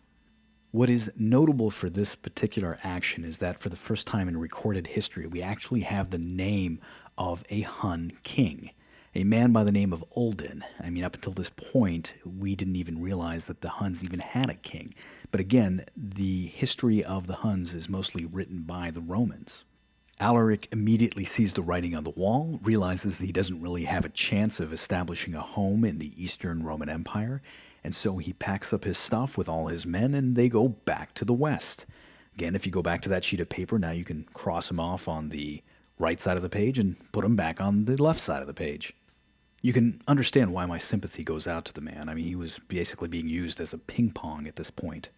What is notable for this particular action is that for the first time in recorded history, we actually have the name of a Hun king. A man by the name of Uldin. I mean, up until this point, we didn't even realize that the Huns even had a king. But again, the history of the Huns is mostly written by the Romans. Alaric immediately sees the writing on the wall, realizes that he doesn't really have a chance of establishing a home in the Eastern Roman Empire, and so he packs up his stuff with all his men and they go back to the West. Again, if you go back to that sheet of paper, now you can cross him off on the right side of the page and put him back on the left side of the page. You can understand why my sympathy goes out to the man. I mean, he was basically being used as a ping pong at this point.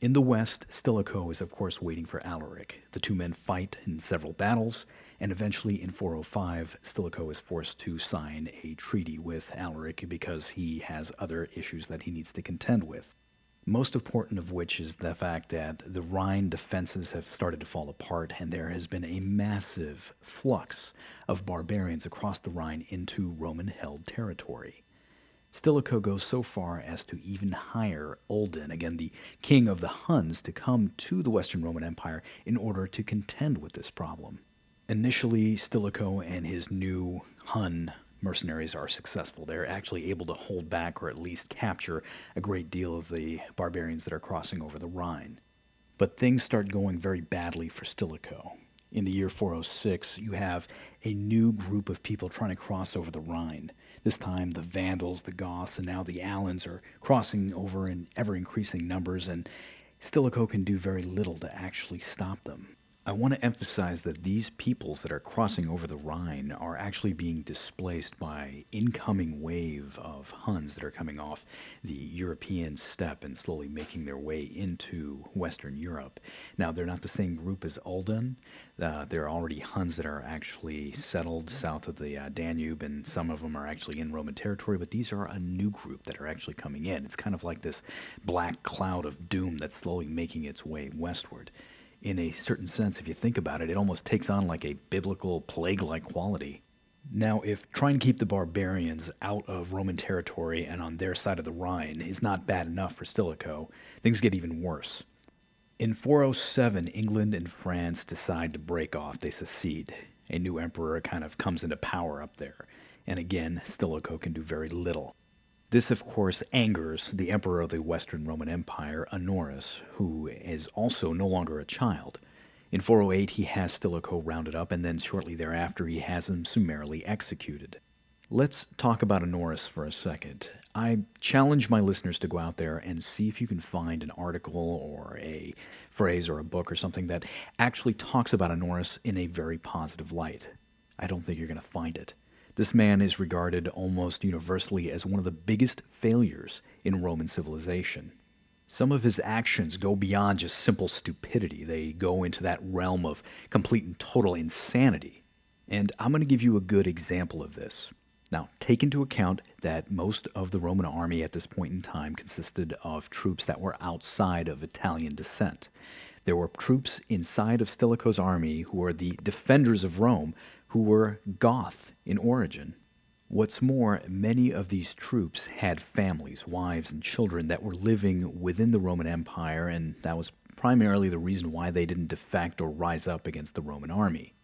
In the West, Stilicho is of course waiting for Alaric. The two men fight in several battles, And eventually in 405, Stilicho is forced to sign a treaty with Alaric because he has other issues that he needs to contend with. Most important of which is the fact that the Rhine defenses have started to fall apart, and there has been a massive flux of barbarians across the Rhine into Roman-held territory. Stilicho goes so far as to even hire Ulden, again the king of the Huns, to come to the Western Roman Empire in order to contend with this problem. Initially, Stilicho and his new Hun mercenaries are successful. They're actually able to hold back or at least capture a great deal of the barbarians that are crossing over the Rhine. But things start going very badly for Stilicho. In the year 406, you have a new group of people trying to cross over the Rhine. This time, the Vandals, the Goths, and now the Alans are crossing over in ever-increasing numbers, and Stilicho can do very little to actually stop them. I want to emphasize that these peoples that are crossing over the Rhine are actually being displaced by incoming wave of Huns that are coming off the European steppe and slowly making their way into Western Europe. Now, they're not the same group as Ulden. There are already Huns that are actually settled south of the Danube, and some of them are actually in Roman territory, but these are a new group that are actually coming in. It's kind of like this black cloud of doom that's slowly making its way westward. In a certain sense, if you think about it, it almost takes on like a biblical plague-like quality. Now, if trying to keep the barbarians out of Roman territory and on their side of the Rhine is not bad enough for Stilicho, things get even worse. In 407, England and France decide to break off. They secede. A new emperor kind of comes into power up there. And again, Stilicho can do very little. This, of course, angers the emperor of the Western Roman Empire, Honorius, who is also no longer a child. In 408, he has Stilicho rounded up, and then shortly thereafter, he has him summarily executed. Let's talk about Honorius for a second. I challenge my listeners to go out there and see if you can find an article or a phrase or a book or something that actually talks about Honorius in a very positive light. I don't think you're going to find it. This man is regarded almost universally as one of the biggest failures in Roman civilization. Some of his actions go beyond just simple stupidity. They go into that realm of complete and total insanity. And I'm going to give you a good example of this. Now, take into account that most of the Roman army at this point in time consisted of troops that were outside of Italian descent. There were troops inside of Stilicho's army who were the defenders of Rome, who were Goth in origin. What's more, many of these troops had families, wives, and children that were living within the Roman Empire, and that was primarily the reason why they didn't defect or rise up against the Roman army.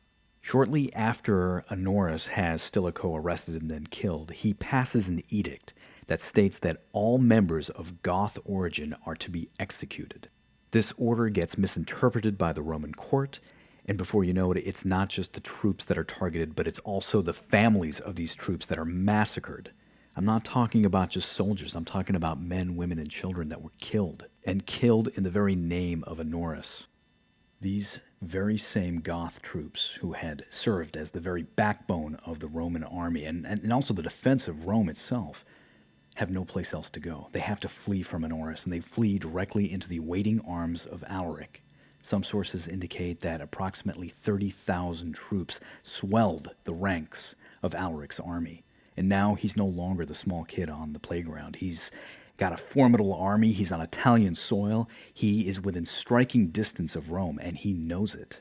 Shortly after Honorius has Stilicho arrested and then killed, he passes an edict that states that all members of Goth origin are to be executed. This order gets misinterpreted by the Roman court, and before you know it, it's not just the troops that are targeted, but it's also the families of these troops that are massacred. I'm not talking about just soldiers. I'm talking about men, women, and children that were killed, and killed in the very name of Honorius. These very same Goth troops who had served as the very backbone of the Roman army and also the defense of Rome itself have no place else to go. They have to flee from Honorius, and they flee directly into the waiting arms of Alaric. Some sources indicate that approximately 30,000 troops swelled the ranks of Alaric's army. And now he's no longer the small kid on the playground. He's got a formidable army. He's on Italian soil. He is within striking distance of Rome, and he knows it.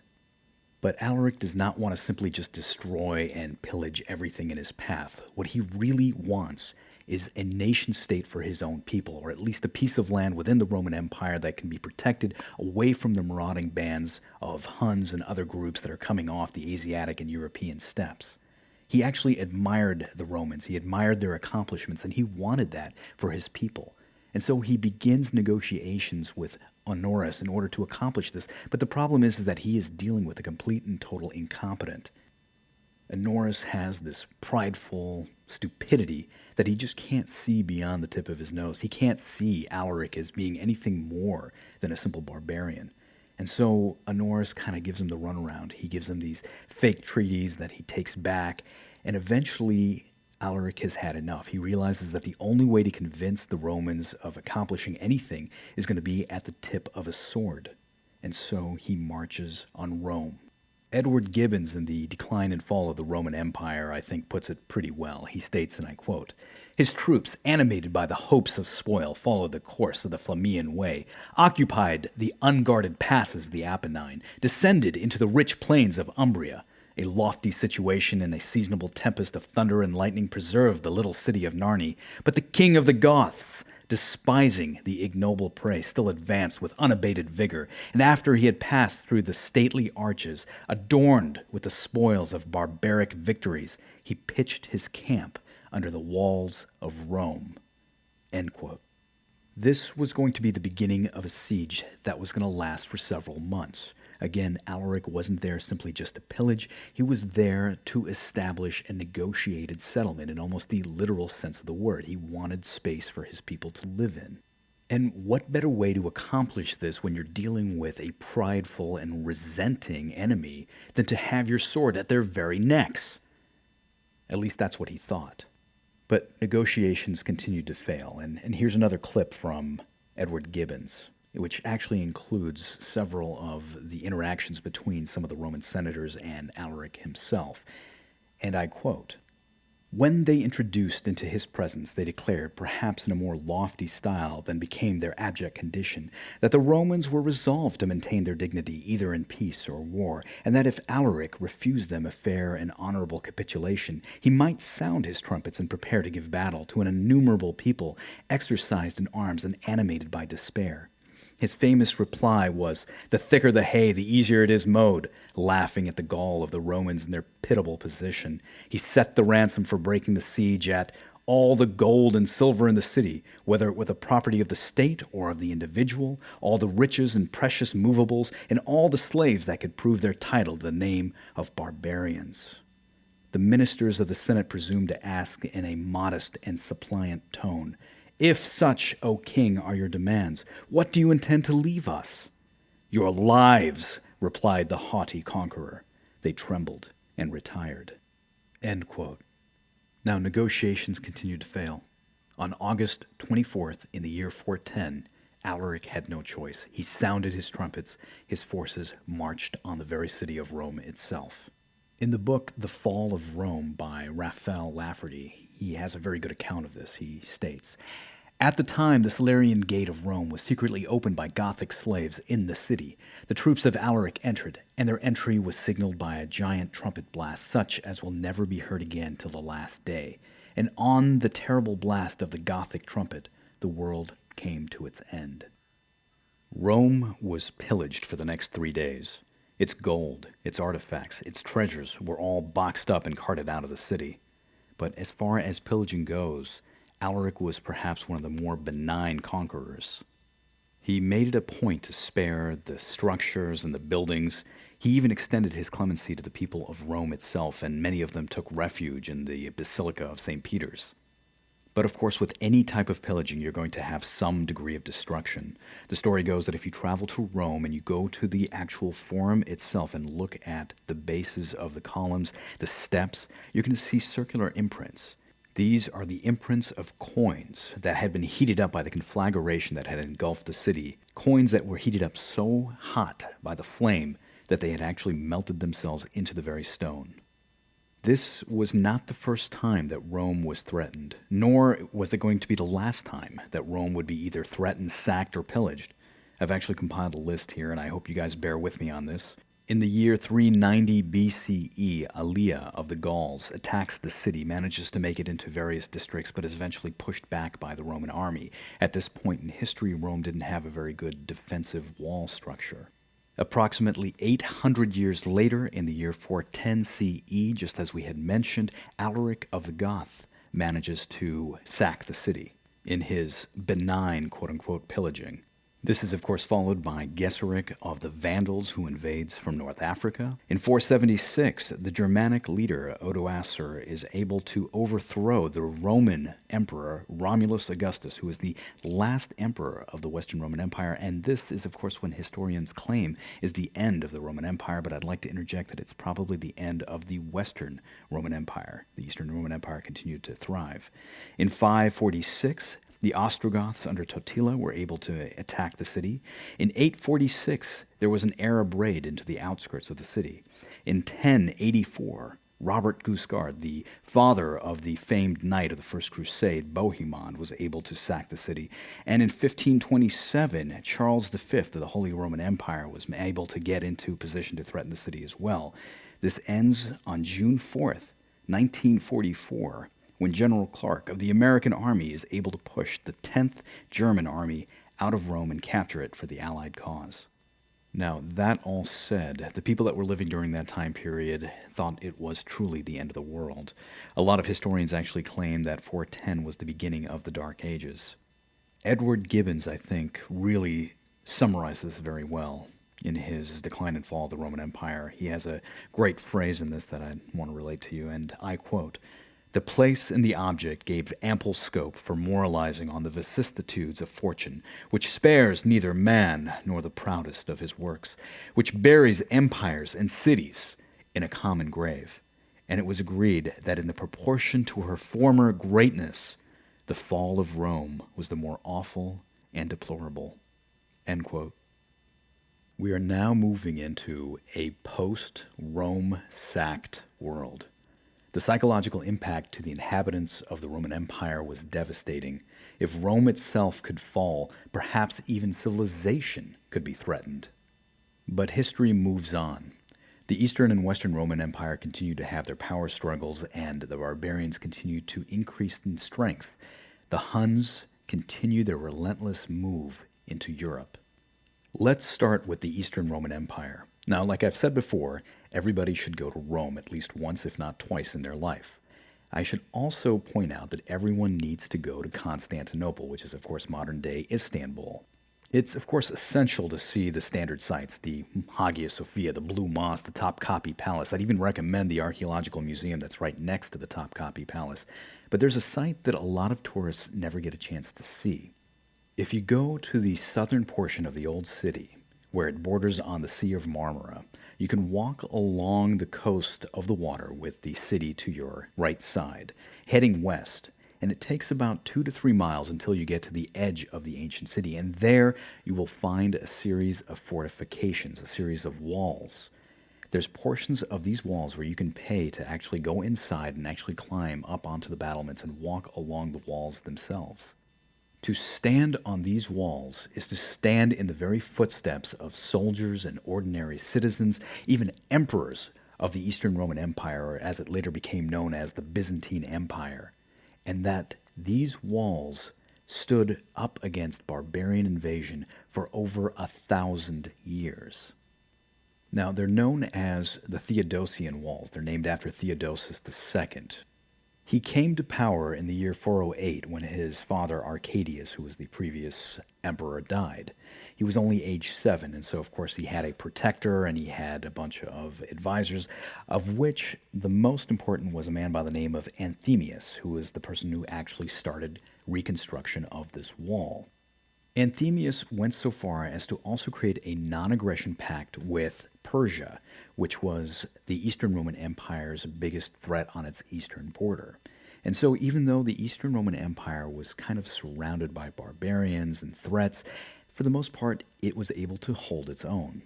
But Alaric does not want to simply just destroy and pillage everything in his path. What he really wants is a nation-state for his own people, or at least a piece of land within the Roman Empire that can be protected away from the marauding bands of Huns and other groups that are coming off the Asiatic and European steppes. He actually admired the Romans. He admired their accomplishments, and he wanted that for his people. And so he begins negotiations with Honorius in order to accomplish this. But the problem is that he is dealing with a complete and total incompetent. Honorius has this prideful stupidity that he just can't see beyond the tip of his nose. He can't see Alaric as being anything more than a simple barbarian. And so Honorius kind of gives him the runaround. He gives him these fake treaties that he takes back, and eventually Alaric has had enough. He realizes that the only way to convince the Romans of accomplishing anything is going to be at the tip of a sword. And so he marches on Rome. Edward Gibbons in The Decline and Fall of the Roman Empire, I think, puts it pretty well. He states, and I quote, "His troops, animated by the hopes of spoil, followed the course of the Flaminian Way, occupied the unguarded passes of the Apennine, descended into the rich plains of Umbria. A lofty situation and a seasonable tempest of thunder and lightning preserved the little city of Narni. But the king of the Goths, despising the ignoble prey, still advanced with unabated vigor, and after he had passed through the stately arches, adorned with the spoils of barbaric victories, he pitched his camp under the walls of Rome." End quote. This was going to be the beginning of a siege that was going to last for several months. Again, Alaric wasn't there simply just to pillage. He was there to establish a negotiated settlement in almost the literal sense of the word. He wanted space for his people to live in. And what better way to accomplish this when you're dealing with a prideful and resenting enemy than to have your sword at their very necks? At least that's what he thought. But negotiations continued to fail, and here's another clip from Edward Gibbons, which actually includes several of the interactions between some of the Roman senators and Alaric himself. And I quote, "When they introduced into his presence, they declared, perhaps in a more lofty style than became their abject condition, that the Romans were resolved to maintain their dignity either in peace or war, and that if Alaric refused them a fair and honorable capitulation, he might sound his trumpets and prepare to give battle to an innumerable people exercised in arms and animated by despair. His famous reply was, 'The thicker the hay, the easier it is mowed,' laughing at the gall of the Romans in their pitiable position. He set the ransom for breaking the siege at all the gold and silver in the city, whether it were the property of the state or of the individual, all the riches and precious movables, and all the slaves that could prove their title to the name of barbarians. The ministers of the Senate presumed to ask in a modest and suppliant tone, 'If such, O king, are your demands, what do you intend to leave us?' 'Your lives,' replied the haughty conqueror. They trembled and retired." End quote. Now, negotiations continued to fail. On August 24th, in the year 410, Alaric had no choice. He sounded his trumpets. His forces marched on the very city of Rome itself. In the book The Fall of Rome by Raphael Lafferty, he has a very good account of this. He states, "At the time, the Salarian gate of Rome was secretly opened by Gothic slaves in the city. The troops of Alaric entered, and their entry was signaled by a giant trumpet blast, such as will never be heard again till the last day. And on the terrible blast of the Gothic trumpet, the world came to its end." Rome was pillaged for the next 3 days. Its gold, its artifacts, its treasures were all boxed up and carted out of the city. But as far as pillaging goes, Alaric was perhaps one of the more benign conquerors. He made it a point to spare the structures and the buildings. He even extended his clemency to the people of Rome itself, and many of them took refuge in the Basilica of St. Peter's. But of course, with any type of pillaging, you're going to have some degree of destruction. The story goes that if you travel to Rome and you go to the actual forum itself and look at the bases of the columns, the steps, you're going to see circular imprints. These are the imprints of coins that had been heated up by the conflagration that had engulfed the city. Coins that were heated up so hot by the flame that they had actually melted themselves into the very stone. This was not the first time that Rome was threatened, nor was it going to be the last time that Rome would be either threatened, sacked, or pillaged. I've actually compiled a list here, and I hope you guys bear with me on this. In the year 390 BCE, Alia of the Gauls attacks the city, manages to make it into various districts, but is eventually pushed back by the Roman army. At this point in history, Rome didn't have a very good defensive wall structure. Approximately 800 years later, in the year 410 CE, just as we had mentioned, Alaric of the Goth manages to sack the city in his benign, quote-unquote, pillaging. This is, of course, followed by Gesseric of the Vandals, who invades from North Africa. In 476, the Germanic leader Odoacer is able to overthrow the Roman emperor Romulus Augustus, who is the last emperor of the Western Roman Empire. And this is, of course, when historians claim is the end of the Roman Empire, but I'd like to interject that it's probably the end of the Western Roman Empire. The Eastern Roman Empire continued to thrive. In 546, The Ostrogoths under Totila were able to attack the city. In 846, there was an Arab raid into the outskirts of the city. In 1084, Robert Guiscard, the father of the famed knight of the First Crusade, Bohemond, was able to sack the city. And in 1527, Charles V of the Holy Roman Empire was able to get into position to threaten the city as well. This ends on June 4th, 1944, when General Clark of the American Army is able to push the 10th German Army out of Rome and capture it for the Allied cause. Now, that all said, the people that were living during that time period thought it was truly the end of the world. A lot of historians actually claim that 410 was the beginning of the Dark Ages. Edward Gibbons, I think, really summarizes this very well in his Decline and Fall of the Roman Empire. He has a great phrase in this that I want to relate to you, and I quote, "The place and the object gave ample scope for moralizing on the vicissitudes of fortune, which spares neither man nor the proudest of his works, which buries empires and cities in a common grave. And it was agreed that in the proportion to her former greatness, the fall of Rome was the more awful and deplorable." End quote. We are now moving into a post-Rome sacked world. The psychological impact to the inhabitants of the Roman Empire was devastating. If Rome itself could fall, perhaps even civilization could be threatened. But history moves on. The Eastern and Western Roman Empire continued to have their power struggles, and the barbarians continued to increase in strength. The Huns continued their relentless move into Europe. Let's start with the Eastern Roman Empire. Now, like I've said before, everybody should go to Rome at least once, if not twice, in their life. I should also point out that everyone needs to go to Constantinople, which is, of course, modern-day Istanbul. It's, of course, essential to see the standard sites, the Hagia Sophia, the Blue Mosque, the Topkapi Palace. I'd even recommend the archaeological museum that's right next to the Topkapi Palace. But there's a site that a lot of tourists never get a chance to see. If you go to the southern portion of the old city, where it borders on the Sea of Marmara, you can walk along the coast of the water with the city to your right side, heading west, and it takes about 2 to 3 miles until you get to the edge of the ancient city, and there you will find a series of fortifications, a series of walls. There's portions of these walls where you can pay to actually go inside and actually climb up onto the battlements and walk along the walls themselves. To stand on these walls is to stand in the very footsteps of soldiers and ordinary citizens, even emperors of the Eastern Roman Empire, or as it later became known as the Byzantine Empire, and that these walls stood up against barbarian invasion for over 1,000 years. Now, they're known as the Theodosian walls. They're named after Theodosis II. He came to power in the year 408 when his father Arcadius, who was the previous emperor, died. He was only age 7, and so of course he had a protector and he had a bunch of advisors, of which the most important was a man by the name of Anthemius, who was the person who actually started reconstruction of this wall. Anthemius went so far as to also create a non-aggression pact with Persia, which was the Eastern Roman Empire's biggest threat on its eastern border. And so even though the Eastern Roman Empire was kind of surrounded by barbarians and threats, for the most part, it was able to hold its own.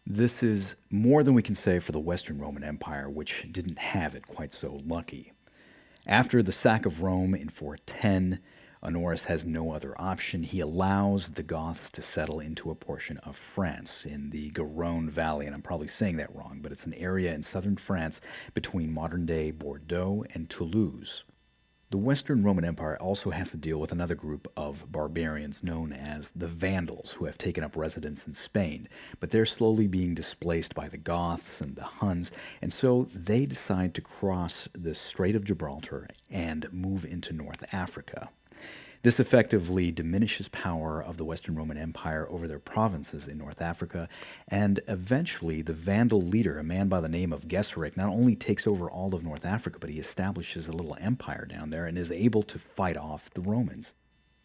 This is more than we can say for the Western Roman Empire, which didn't have it quite so lucky. After the sack of Rome in 410, Honorius has no other option. He allows the Goths to settle into a portion of France in the Garonne Valley, and I'm probably saying that wrong, but it's an area in southern France between modern-day Bordeaux and Toulouse. The Western Roman Empire also has to deal with another group of barbarians known as the Vandals, who have taken up residence in Spain, but they're slowly being displaced by the Goths and the Huns, and so they decide to cross the Strait of Gibraltar and move into North Africa. This effectively diminishes power of the Western Roman Empire over their provinces in North Africa, and eventually the Vandal leader, a man by the name of Gesseric, not only takes over all of North Africa, but he establishes a little empire down there and is able to fight off the Romans.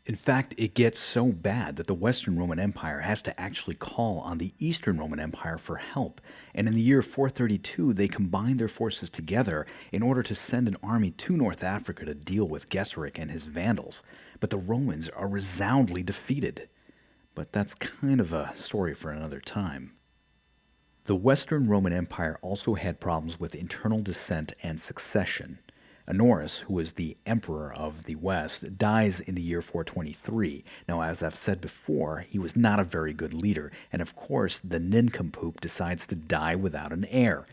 In fact, it gets so bad that the Western Roman Empire has to actually call on the Eastern Roman Empire for help. And in the year 432, they combined their forces together in order to send an army to North Africa to deal with Gesseric and his Vandals. But the Romans are resoundingly defeated. But that's kind of a story for another time. The Western Roman Empire also had problems with internal dissent and succession. Honorius, who was the emperor of the West, dies in the year 423. Now, as I've said before, he was not a very good leader, and of course, the nincompoop decides to die without an heir.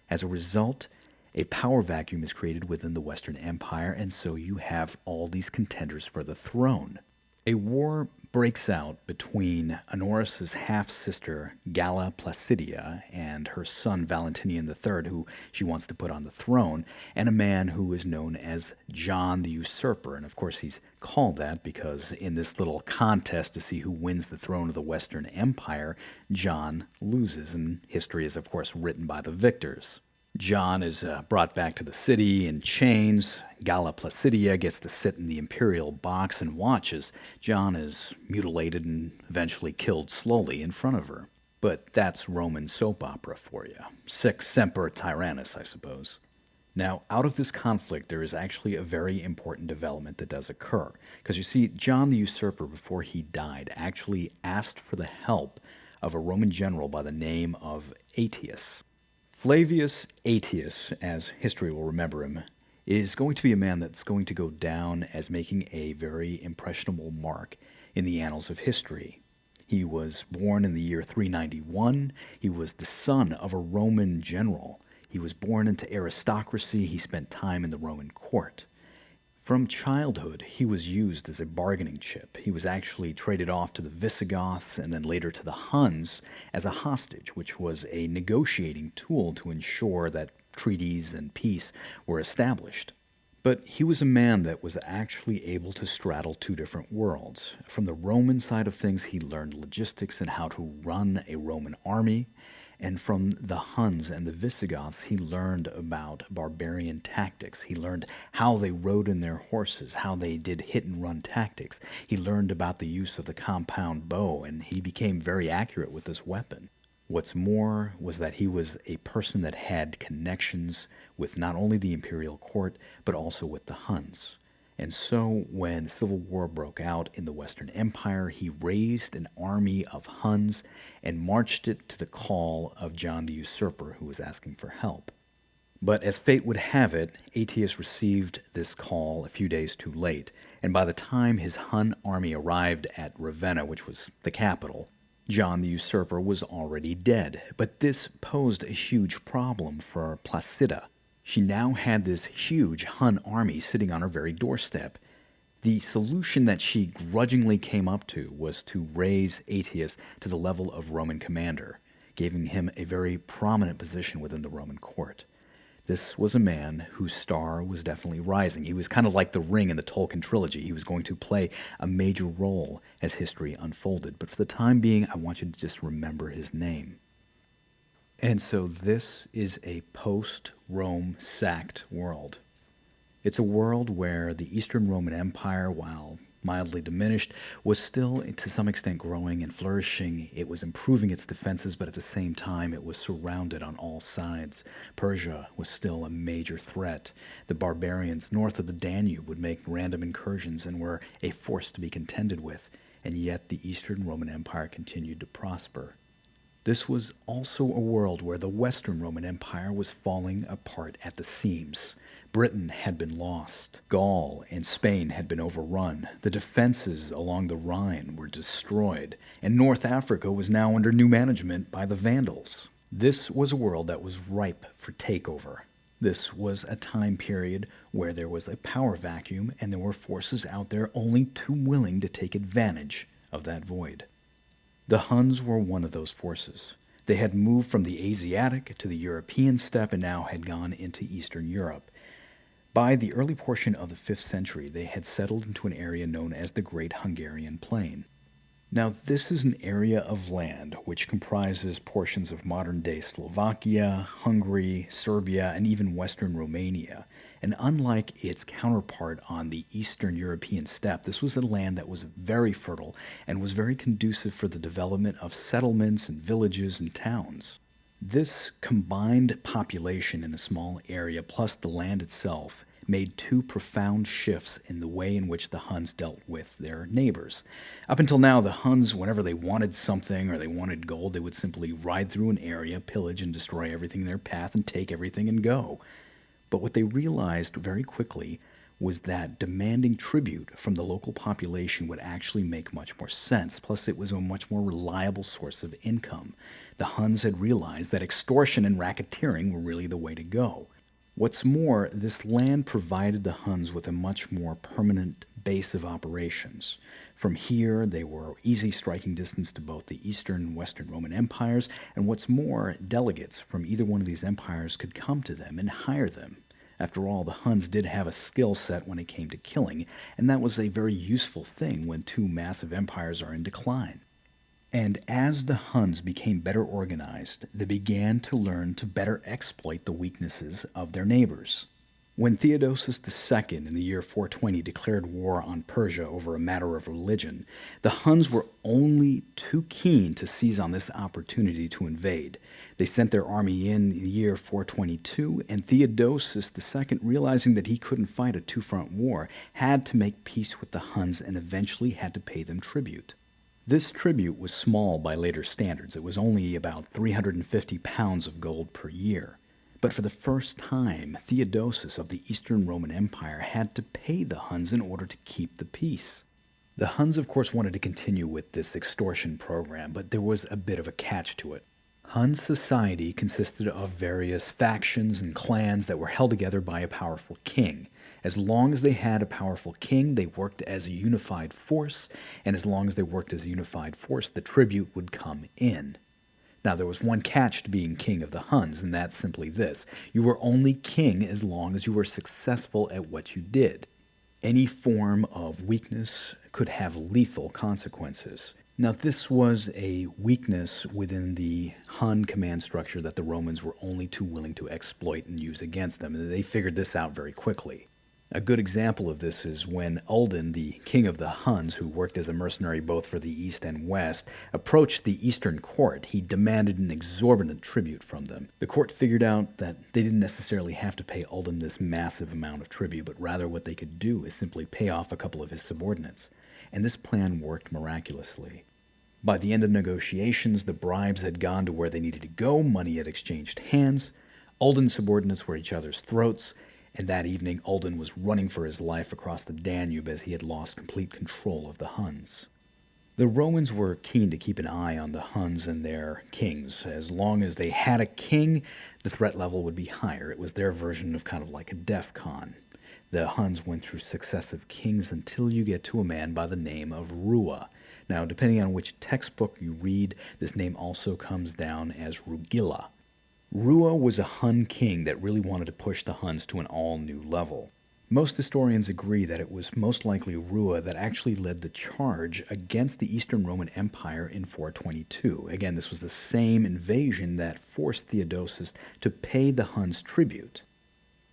As a result, a power vacuum is created within the Western Empire, and so you have all these contenders for the throne. A war breaks out between Honorius's half-sister Galla Placidia and her son Valentinian III, who she wants to put on the throne, and a man who is known as John the Usurper. And of course he's called that because in this little contest to see who wins the throne of the Western Empire, John loses, and history is of course written by the victors. John is brought back to the city in chains. Galla Placidia gets to sit in the imperial box and watches. John is mutilated and eventually killed slowly in front of her. But that's Roman soap opera for you. Sic semper tyrannis, I suppose. Now, out of this conflict, there is actually a very important development that does occur. Because you see, John the Usurper, before he died, actually asked for the help of a Roman general by the name of Aetius. Flavius Aetius, as history will remember him, is going to be a man that's going to go down as making a very impressionable mark in the annals of history. He was born in the year 391. He was the son of a Roman general. He was born into aristocracy. He spent time in the Roman court. From childhood, he was used as a bargaining chip. He was actually traded off to the Visigoths and then later to the Huns as a hostage, which was a negotiating tool to ensure that treaties and peace were established. But he was a man that was actually able to straddle two different worlds. From the Roman side of things, he learned logistics and how to run a Roman army. And from the Huns and the Visigoths, he learned about barbarian tactics. He learned how they rode in their horses, how they did hit-and-run tactics. He learned about the use of the compound bow, and he became very accurate with this weapon. What's more was that he was a person that had connections with not only the imperial court, but also with the Huns. And so when the Civil War broke out in the Western Empire, he raised an army of Huns and marched it to the call of John the Usurper, who was asking for help. But as fate would have it, Aetius received this call a few days too late, and by the time his Hun army arrived at Ravenna, which was the capital, John the Usurper was already dead. But this posed a huge problem for Placida. She now had this huge Hun army sitting on her very doorstep. The solution that she grudgingly came up to was to raise Aetius to the level of Roman commander, giving him a very prominent position within the Roman court. This was a man whose star was definitely rising. He was kind of like the Ring in the Tolkien trilogy. He was going to play a major role as history unfolded. But for the time being, I want you to just remember his name. And so this is a post-Rome sacked world. It's a world where the Eastern Roman Empire, while mildly diminished, was still to some extent growing and flourishing. It was improving its defenses, but at the same time it was surrounded on all sides. Persia was still a major threat. The barbarians north of the Danube would make random incursions and were a force to be contended with, and yet the Eastern Roman Empire continued to prosper. This was also a world where the Western Roman Empire was falling apart at the seams. Britain had been lost. Gaul and Spain had been overrun. The defenses along the Rhine were destroyed. And North Africa was now under new management by the Vandals. This was a world that was ripe for takeover. This was a time period where there was a power vacuum and there were forces out there only too willing to take advantage of that void. The Huns were one of those forces. They had moved from the Asiatic to the European steppe and now had gone into Eastern Europe. By the early portion of the 5th century, they had settled into an area known as the Great Hungarian Plain. Now, this is an area of land which comprises portions of modern-day Slovakia, Hungary, Serbia, and even Western Romania. And unlike its counterpart on the Eastern European steppe, this was a land that was very fertile and was very conducive for the development of settlements and villages and towns. This combined population in a small area, plus the land itself, made two profound shifts in the way in which the Huns dealt with their neighbors. Up until now, the Huns, whenever they wanted something or they wanted gold, they would simply ride through an area, pillage and destroy everything in their path, and take everything and go. But what they realized very quickly was that demanding tribute from the local population would actually make much more sense. Plus, it was a much more reliable source of income. The Huns had realized that extortion and racketeering were really the way to go. What's more, this land provided the Huns with a much more permanent base of operations. From here, they were easy striking distance to both the Eastern and Western Roman empires, and what's more, delegates from either one of these empires could come to them and hire them. After all, the Huns did have a skill set when it came to killing, and that was a very useful thing when two massive empires are in decline. And as the Huns became better organized, they began to learn to better exploit the weaknesses of their neighbors. When Theodosis II in the year 420 declared war on Persia over a matter of religion, the Huns were only too keen to seize on this opportunity to invade. They sent their army in the year 422, and Theodosius II, realizing that he couldn't fight a two-front war, had to make peace with the Huns and eventually had to pay them tribute. This tribute was small by later standards. It was only about 350 pounds of gold per year. But for the first time, Theodosius of the Eastern Roman Empire had to pay the Huns in order to keep the peace. The Huns, of course, wanted to continue with this extortion program, but there was a bit of a catch to it. Hun society consisted of various factions and clans that were held together by a powerful king. As long as they had a powerful king, they worked as a unified force, and as long as they worked as a unified force, the tribute would come in. Now, there was one catch to being king of the Huns, and that's simply this. You were only king as long as you were successful at what you did. Any form of weakness could have lethal consequences. Now, this was a weakness within the Hun command structure that the Romans were only too willing to exploit and use against them, and they figured this out very quickly. A good example of this is when Uldin, the king of the Huns, who worked as a mercenary both for the East and West, approached the Eastern court. He demanded an exorbitant tribute from them. The court figured out that they didn't necessarily have to pay Uldin this massive amount of tribute, but rather what they could do is simply pay off a couple of his subordinates. And this plan worked miraculously. By the end of negotiations, the bribes had gone to where they needed to go, money had exchanged hands, Uldin's subordinates were at each other's throats, and that evening Uldin was running for his life across the Danube as he had lost complete control of the Huns. The Romans were keen to keep an eye on the Huns and their kings. As long as they had a king, the threat level would be higher. It was their version of kind of like a DEF CON. The Huns went through successive kings until you get to a man by the name of Rua. Now, depending on which textbook you read, this name also comes down as Rugila. Rua was a Hun king that really wanted to push the Huns to an all-new level. Most historians agree that it was most likely Rua that actually led the charge against the Eastern Roman Empire in 422. Again, this was the same invasion that forced Theodosius to pay the Huns tribute.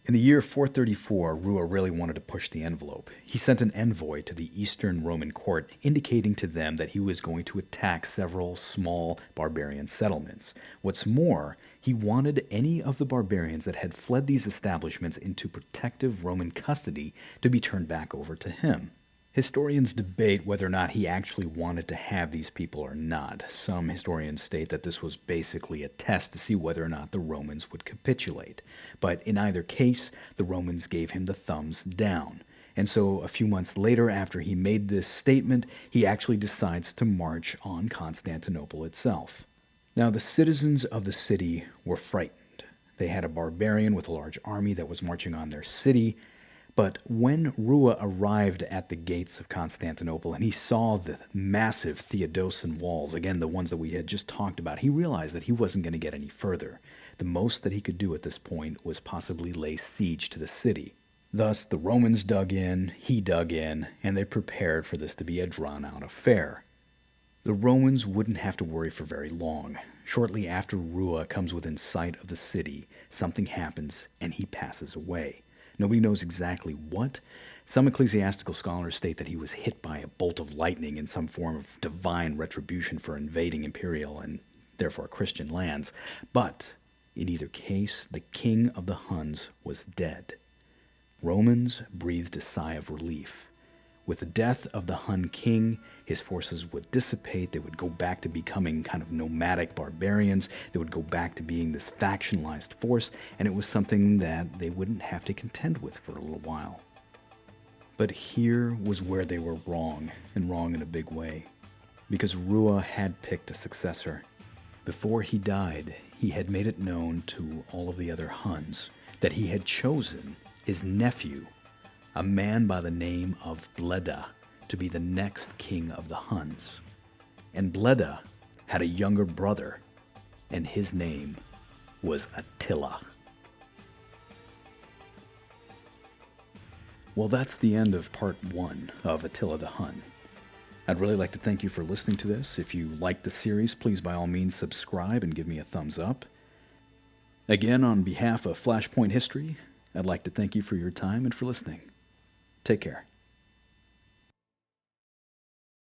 In the year 434, Rua really wanted to push the envelope. He sent an envoy to the Eastern Roman court indicating to them that he was going to attack several small barbarian settlements. What's more, he wanted any of the barbarians that had fled these establishments into protective Roman custody to be turned back over to him. Historians debate whether or not he actually wanted to have these people or not. Some historians state that this was basically a test to see whether or not the Romans would capitulate. But in either case, the Romans gave him the thumbs down. And so a few months later, after he made this statement, he actually decides to march on Constantinople itself. Now, the citizens of the city were frightened. They had a barbarian with a large army that was marching on their city. But when Rua arrived at the gates of Constantinople and he saw the massive Theodosian walls, again, the ones that we had just talked about, he realized that he wasn't going to get any further. The most that he could do at this point was possibly lay siege to the city. Thus, the Romans dug in, he dug in, and they prepared for this to be a drawn-out affair. The Romans wouldn't have to worry for very long. Shortly after Rua comes within sight of the city, something happens and he passes away. Nobody knows exactly what. Some ecclesiastical scholars state that he was hit by a bolt of lightning in some form of divine retribution for invading imperial and therefore Christian lands. But in either case, the king of the Huns was dead. Romans breathed a sigh of relief. With the death of the Hun king, his forces would dissipate. They would go back to becoming kind of nomadic barbarians. They would go back to being this factionalized force, and it was something that they wouldn't have to contend with for a little while. But here was where they were wrong, and wrong in a big way, because Rua had picked a successor. Before he died, he had made it known to all of the other Huns that he had chosen his nephew, a man by the name of Bleda, to be the next king of the Huns. And Bleda had a younger brother, and his name was Attila. Well, that's the end of part 1 of Attila the Hun. I'd really like to thank you for listening to this. If you like the series, please by all means subscribe and give me a thumbs up. Again, on behalf of Flashpoint History, I'd like to thank you for your time and for listening. Take care.